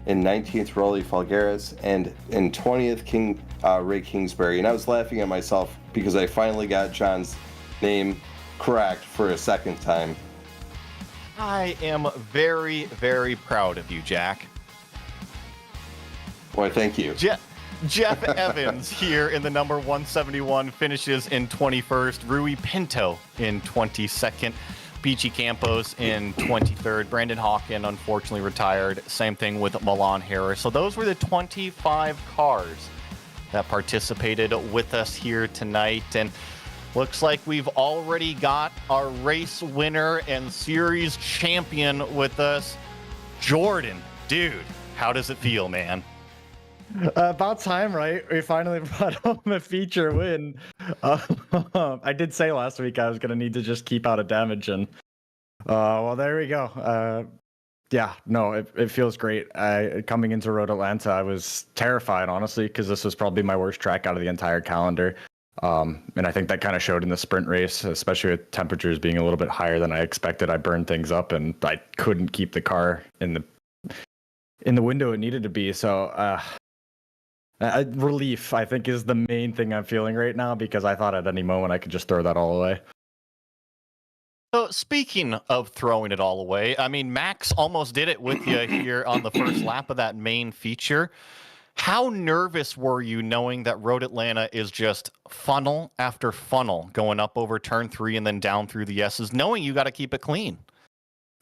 In 19th, Rolly Falgares. And in 20th, Ray Kingsbury. And I was laughing at myself because I finally got John's name correct for a second time. I am very, very proud of you, Jack. Boy, thank you. Jeff Evans here in the number 171 finishes in 21st. Rui Pinto in 22nd. Beachy Campos in 23rd. Brandon Hawken unfortunately retired. Same thing with Milan Harris. So those were the 25 cars that participated with us here tonight. And looks like we've already got our race winner and series champion with us. Jordan, dude, how does it feel, man? About time, right? We finally brought home a feature win. I did say last week I was going to need to just keep out of damage, and well, there we go. Yeah, no, it feels great. Coming into Road Atlanta, I was terrified, honestly, because this was probably my worst track out of the entire calendar. And I think that kind of showed in the sprint race, especially with temperatures being a little bit higher than I expected. I burned things up, and I couldn't keep the car in the window it needed to be. So relief, I think, is the main thing I'm feeling right now, because I thought at any moment I could just throw that all away. So speaking of throwing it all away, I mean, Max almost did it with you here on the first lap of that main feature. How nervous were you knowing that Road Atlanta is just funnel after funnel going up over turn 3 and then down through the S's, knowing you got to keep it clean?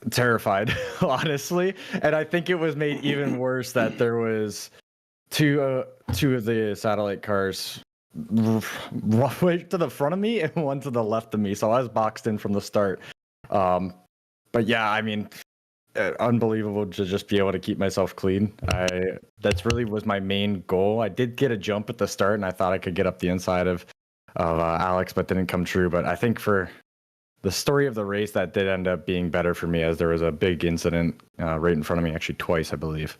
Terrified, honestly. And I think it was made even worse that there was two of the satellite cars way to the front of me and one to the left of me, so I was boxed in from the start. But yeah, I mean, unbelievable to just be able to keep myself clean. That's really was my main goal. I did get a jump at the start, and I thought I could get up the inside of Alex, but didn't come true. But I think for the story of the race, that did end up being better for me, as there was a big incident right in front of me, actually twice, I believe.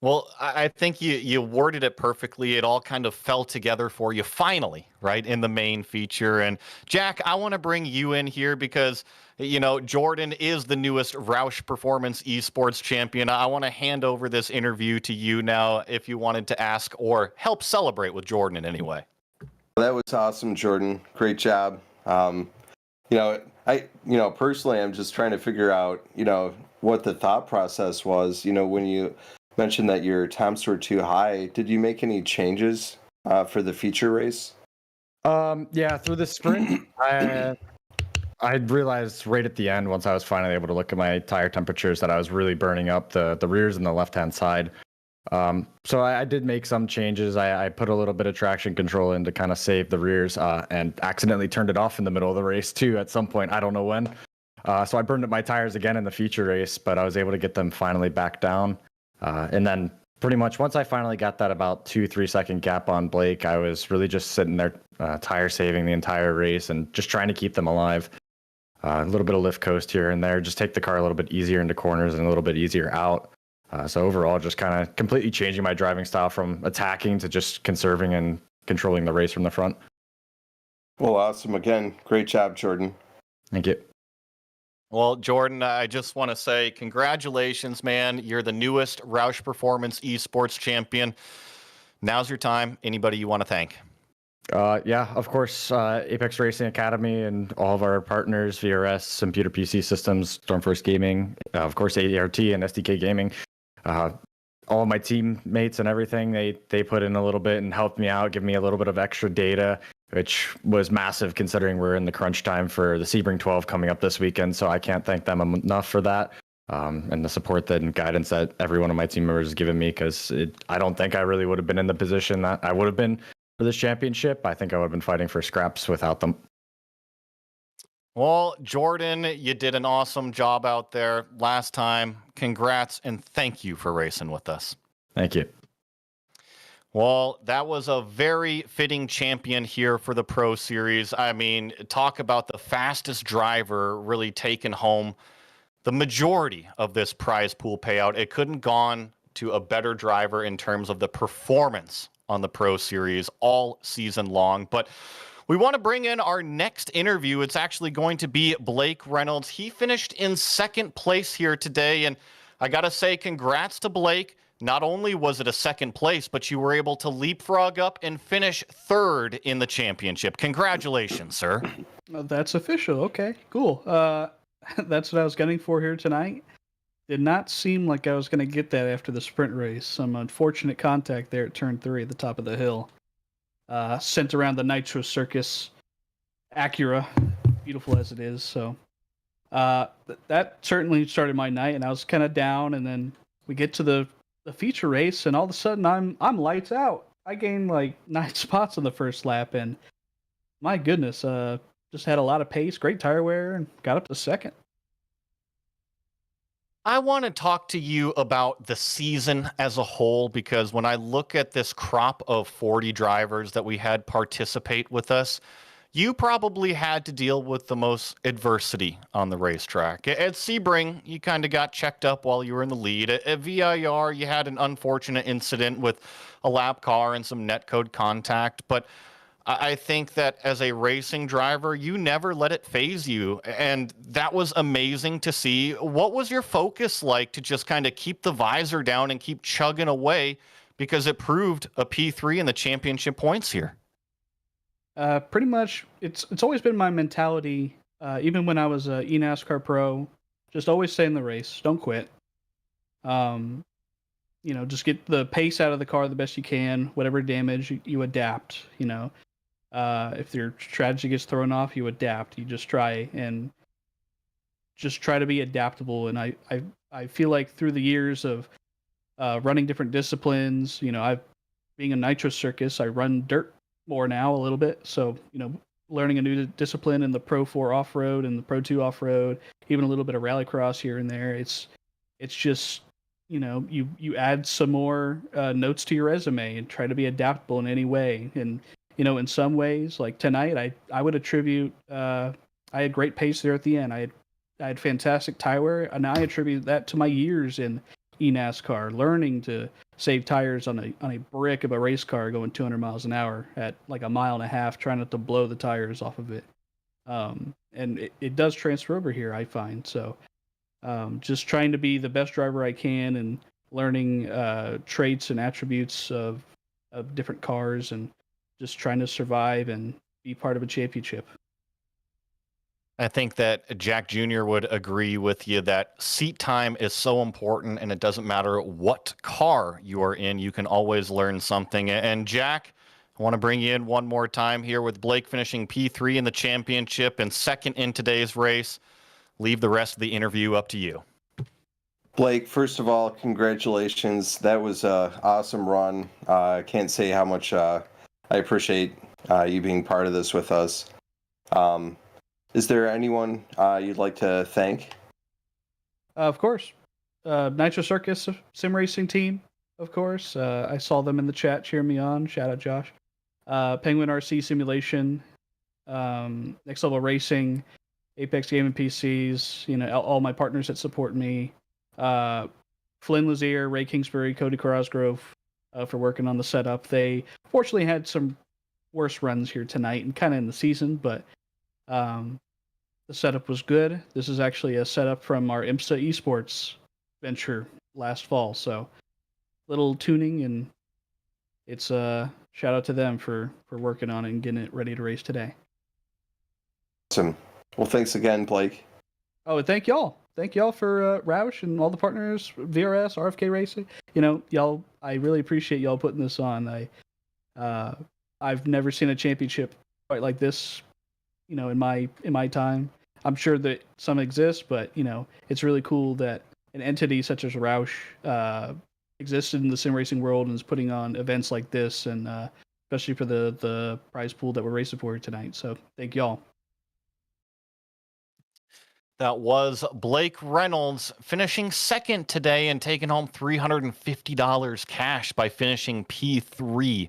Well, I think you worded it perfectly. It all kind of fell together for you finally, right, in the main feature. And Jack, I want to bring you in here because, you know, Jordan is the newest ROUSH Performance Esports champion. I want to hand over this interview to you now if you wanted to ask or help celebrate with Jordan in any way. That was awesome, Jordan. Great job. Personally, I'm just trying to figure out, what the thought process was, when you mentioned that your temps were too high. Did you make any changes for the feature race? Yeah, through the sprint, I realized right at the end, once I was finally able to look at my tire temperatures, that I was really burning up the rears and the left-hand side. So I did make some changes. I put a little bit of traction control in to kind of save the rears, and accidentally turned it off in the middle of the race too at some point. I don't know when. So I burned up my tires again in the feature race, but I was able to get them finally back down. And then pretty much once I finally got that about 2-3 second gap on Blake, I was really just sitting there tire saving the entire race and just trying to keep them alive. A little bit of lift coast here and there, just take the car a little bit easier into corners and a little bit easier out. So overall, just kind of completely changing my driving style from attacking to just conserving and controlling the race from the front. Well, awesome. Again, great job, Jordan. Thank you. Well, Jordan, I just want to say congratulations, man. You're the newest ROUSH Performance Esports champion. Now's your time. Anybody you want to thank? Yeah, of course, Apex Racing Academy and all of our partners, VRS, Computer PC Systems, Stormforce Gaming, of course, ART and SDK Gaming. All of my teammates and everything, they put in a little bit and helped me out, give me a little bit of extra data, which was massive considering we're in the crunch time for the Sebring 12 coming up this weekend. So I can't thank them enough for that, and the support and guidance that every one of my team members has given me, because I don't think I really would have been in the position that I would have been for this championship. I think I would have been fighting for scraps without them. Well, Jordan, you did an awesome job out there last time. Congrats and thank you for racing with us. Thank you. Well, that was a very fitting champion here for the Pro Series. I mean, talk about the fastest driver really taking home the majority of this prize pool payout. It couldn't gone to a better driver in terms of the performance on the Pro Series all season long. But we want to bring in our next interview. It's actually going to be Blake Reynolds. He finished in second place here today. And I got to say, congrats to Blake. Not only was it a second place, but you were able to leapfrog up and finish third in the championship. Congratulations, sir. That's official. Okay, cool. That's what I was gunning for here tonight. Did not seem like I was going to get that after the sprint race. Some unfortunate contact there at turn 3 at the top of the hill. Sent around the Nitro Circus Acura, beautiful as it is. So that certainly started my night, and I was kind of down. And then we get to the feature race, and all of a sudden I'm lights out. I gained like 9 spots on the first lap, and my goodness, just had a lot of pace, great tire wear, and got up to second. I want to talk to you about the season as a whole, because when I look at this crop of 40 drivers that we had participate with us, you probably had to deal with the most adversity on the racetrack. At Sebring, you kind of got checked up while you were in the lead. At VIR, you had an unfortunate incident with a lap car and some netcode contact, but I think that as a racing driver, you never let it phase you, and that was amazing to see. What was your focus like to just kind of keep the visor down and keep chugging away, because it proved a P3 in the championship points here? Pretty much, it's always been my mentality, even when I was a eNASCAR pro, just always stay in the race, don't quit. Just get the pace out of the car the best you can, whatever damage you adapt, if your strategy gets thrown off, you adapt. You just try to be adaptable. And I feel like through the years of running different disciplines, being a Nitro Circus, I run dirt more now a little bit. So, learning a new discipline in the Pro 4 off road and the Pro 2 off road, even a little bit of rallycross here and there. It's just, you add some more notes to your resume and try to be adaptable in any way. And in some ways, like tonight, I would attribute I had great pace there at the end. I had fantastic tire wear, and I attribute that to my years in eNASCAR, learning to save tires on a brick of a race car going 200 miles an hour at like a mile and a half, trying not to blow the tires off of it. And it does transfer over here, I find. So just trying to be the best driver I can and learning traits and attributes of different cars and just trying to survive and be part of a championship. I think that Jack Jr. would agree with you that seat time is so important, and it doesn't matter what car you are in, you can always learn something. And Jack, I want to bring you in one more time here with Blake finishing P3 in the championship and second in today's race. Leave the rest of the interview up to you. Blake, first of all, congratulations. That was an awesome run. I can't say how much I appreciate you being part of this with us. Is there anyone you'd like to thank? Of course. Nitro Circus Sim Racing Team, of course. I saw them in the chat cheering me on. Shout out, Josh. Penguin RC Simulation, Next Level Racing, Apex Gaming PCs, all my partners that support me. Flynn Lazier, Ray Kingsbury, Cody Cosgrove for working on the setup. They fortunately had some worse runs here tonight and kind of in the season, but the setup was good. This is actually a setup from our IMSA esports venture last fall. So little tuning, and it's a shout out to them for working on it and getting it ready to race today. Awesome. Well, thanks again, Blake. Oh, and thank y'all. Thank y'all for ROUSH and all the partners, VRS, RFK Racing. Y'all, I really appreciate y'all putting this on. I've never seen a championship quite like this, in my time. I'm sure that some exist, but it's really cool that an entity such as ROUSH existed in the sim racing world and is putting on events like this, and especially for the prize pool that we're racing for tonight. So thank y'all. That was Blake Reynolds finishing second today and taking home $350 cash by finishing P3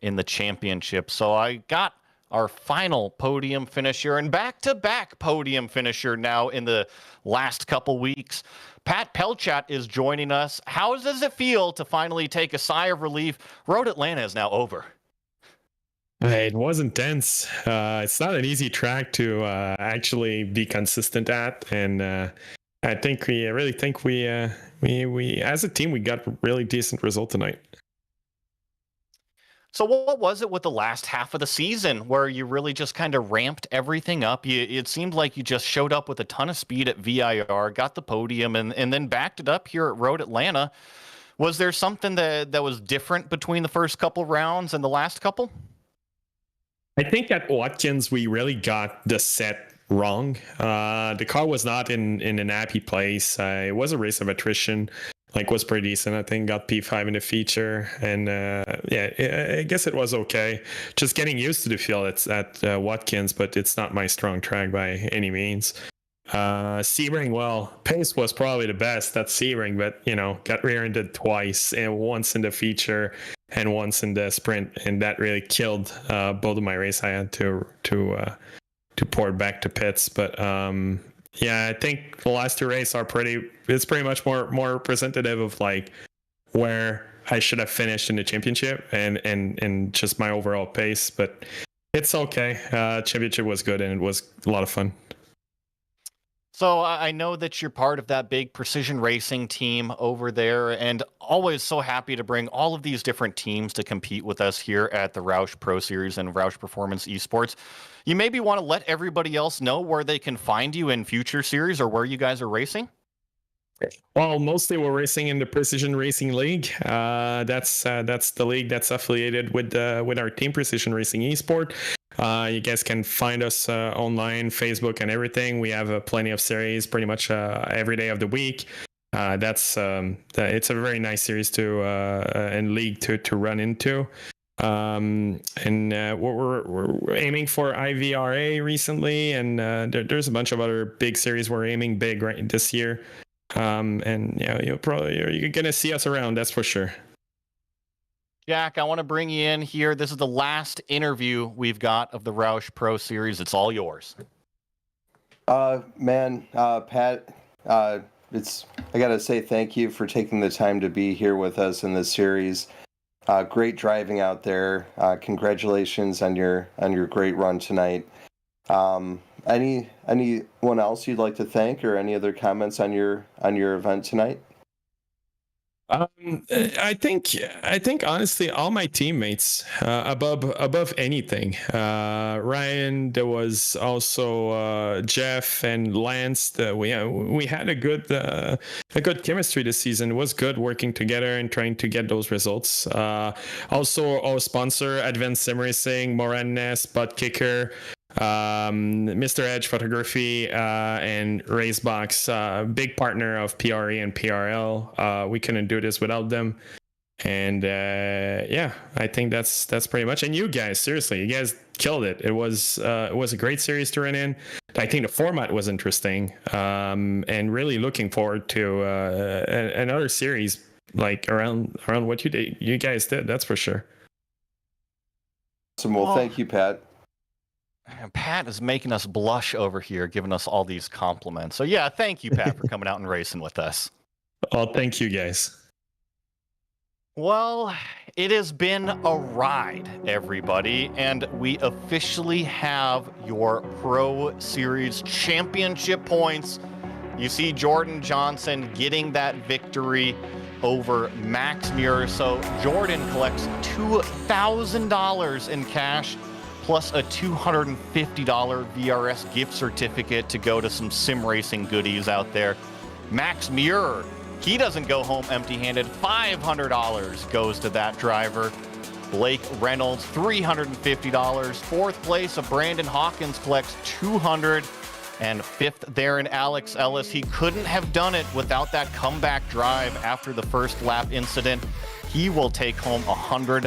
in the championship. So I got our final podium finisher and back-to-back podium finisher now in the last couple weeks. Pat Pelchat is joining us. How does it feel to finally take a sigh of relief? Road Atlanta is now over. It was intense. It's not an easy track to actually be consistent at, and I really think we as a team we got a really decent result tonight. So what was it with the last half of the season where you really just kind of ramped everything up? It seemed like you just showed up with a ton of speed at VIR, got the podium, and then backed it up here at Road Atlanta. Was there something that was different between the first couple rounds and the last couple? I think at Watkins we really got the set wrong. The car was not in an happy place. It was a race of attrition. Was pretty decent. I think got P5 in the feature, and I guess it was okay. Just getting used to the field at Watkins, but it's not my strong track by any means. Sebring, pace was probably the best at Sebring, but got rear-ended twice, and once in the feature and once in the sprint, and that really killed both of my race. I had to port back to pits, but I think the last two races are pretty much more representative of where I should have finished in the championship and just my overall pace, but it's okay. Championship was good and it was a lot of fun. So I know that you're part of that big precision racing team over there, and always so happy to bring all of these different teams to compete with us here at the ROUSH Pro Series and ROUSH Performance Esports. You maybe want to let everybody else know where they can find you in future series or where you guys are racing? Well, mostly we're racing in the Precision Racing League. That's the league that's affiliated with our team, Precision Racing Esport. You guys can find us online, Facebook, and everything. We have plenty of series, pretty much every day of the week. It's a very nice series and league to run into. We're aiming for IVRA recently, and there's a bunch of other big series we're aiming big right this year. And yeah, you're gonna see us around, that's for sure. Jack, I want to bring you in here. This is the last interview we've got of the ROUSH Pro Series. It's all yours. Pat, I gotta say thank you for taking the time to be here with us in this series. Great driving out there. Congratulations on your great run tonight. Anyone else you'd like to thank, or any other comments on your event tonight? I think honestly, all my teammates, above anything. Ryan, there was also Jeff and Lance. We had a good chemistry this season. It was good working together and trying to get those results. Also our sponsor, Advanced Sim Racing, Moranes, Butt Kicker, Mr. Edge Photography, and Racebox, big partner of PRE and PRL. We couldn't do this without them. And yeah, I think that's pretty much. And you guys, seriously, you guys killed it. It was a great series to run in. I think the format was interesting, and really looking forward to another series like around what you guys did. That's for sure. Awesome. Well, thank you, Pat. And Pat is making us blush over here, giving us all these compliments. So yeah, thank you, Pat, for coming out and racing with us. Oh, thank you, guys. Well, it has been a ride, everybody, and we officially have your Pro Series championship points. You see Jordan Johnson getting that victory over Max Muir. So Jordan collects $2,000 in cash, plus a $250 VRS gift certificate to go to some sim racing goodies out there. Max Muir, he doesn't go home empty-handed. $500 goes to that driver. Blake Reynolds, $350. Fourth place of Brandon Hawkins collects $200. And fifth there in Alex Ellis. He couldn't have done it without that comeback drive after the first lap incident. He will take home $100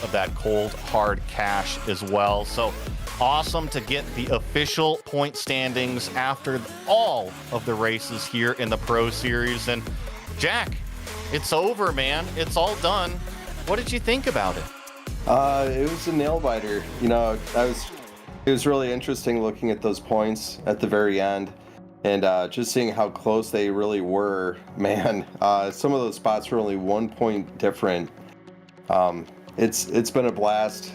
of that cold, hard cash as well. So awesome to get the official point standings after all of the races here in the Pro Series. And Jack, it's over, man. It's all done. What did you think about it? It was a nail biter. You know, it was really interesting looking at those points at the very end. And just seeing how close they really were, man. Some of those spots were only 1 point different. It's been a blast.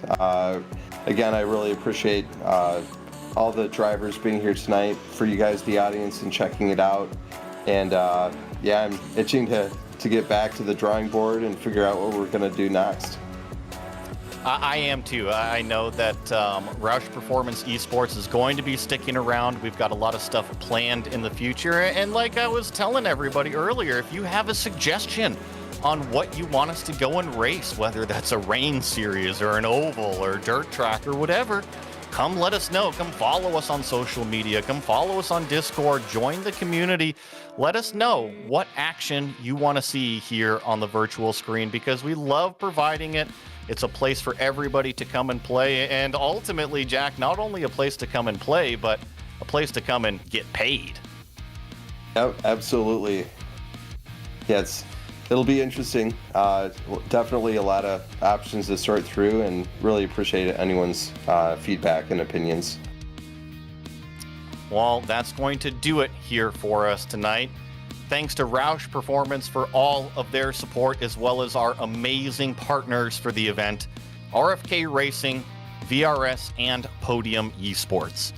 Again, I really appreciate all the drivers being here tonight, for you guys, the audience, and checking it out. And yeah, I'm itching to get back to the drawing board and figure out what we're gonna do next. I am too. I know that ROUSH Performance Esports is going to be sticking around. We've got a lot of stuff planned in the future. And like I was telling everybody earlier, if you have a suggestion on what you want us to go and race, whether that's a rain series or an oval or dirt track or whatever, come let us know. Come follow us on social media. Come follow us on Discord. Join the community. Let us know what action you want to see here on the virtual screen, because we love providing it. It's a place for everybody to come and play. And ultimately, Jack, not only a place to come and play, but a place to come and get paid. Absolutely. Yeah, it'll be interesting. Definitely a lot of options to sort through, and really appreciate anyone's feedback and opinions. Well, that's going to do it here for us tonight. Thanks to ROUSH Performance for all of their support, as well as our amazing partners for the event, RFK Racing, VRS, and Podium Esports.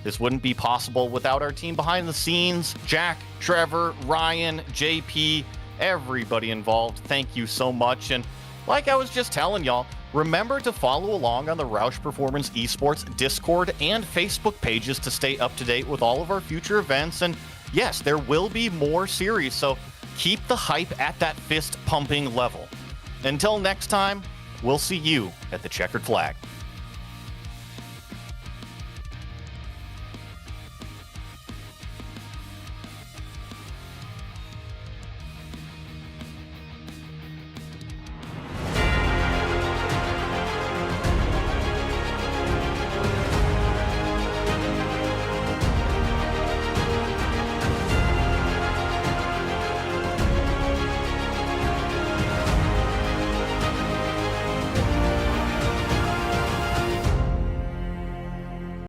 This wouldn't be possible without our team behind the scenes, Jack, Trevor, Ryan, JP, everybody involved. Thank you so much. And like I was just telling y'all, remember to follow along on the ROUSH Performance Esports Discord and Facebook pages to stay up to date with all of our future events. And yes, there will be more series, so keep the hype at that fist-pumping level. Until next time, we'll see you at the checkered flag.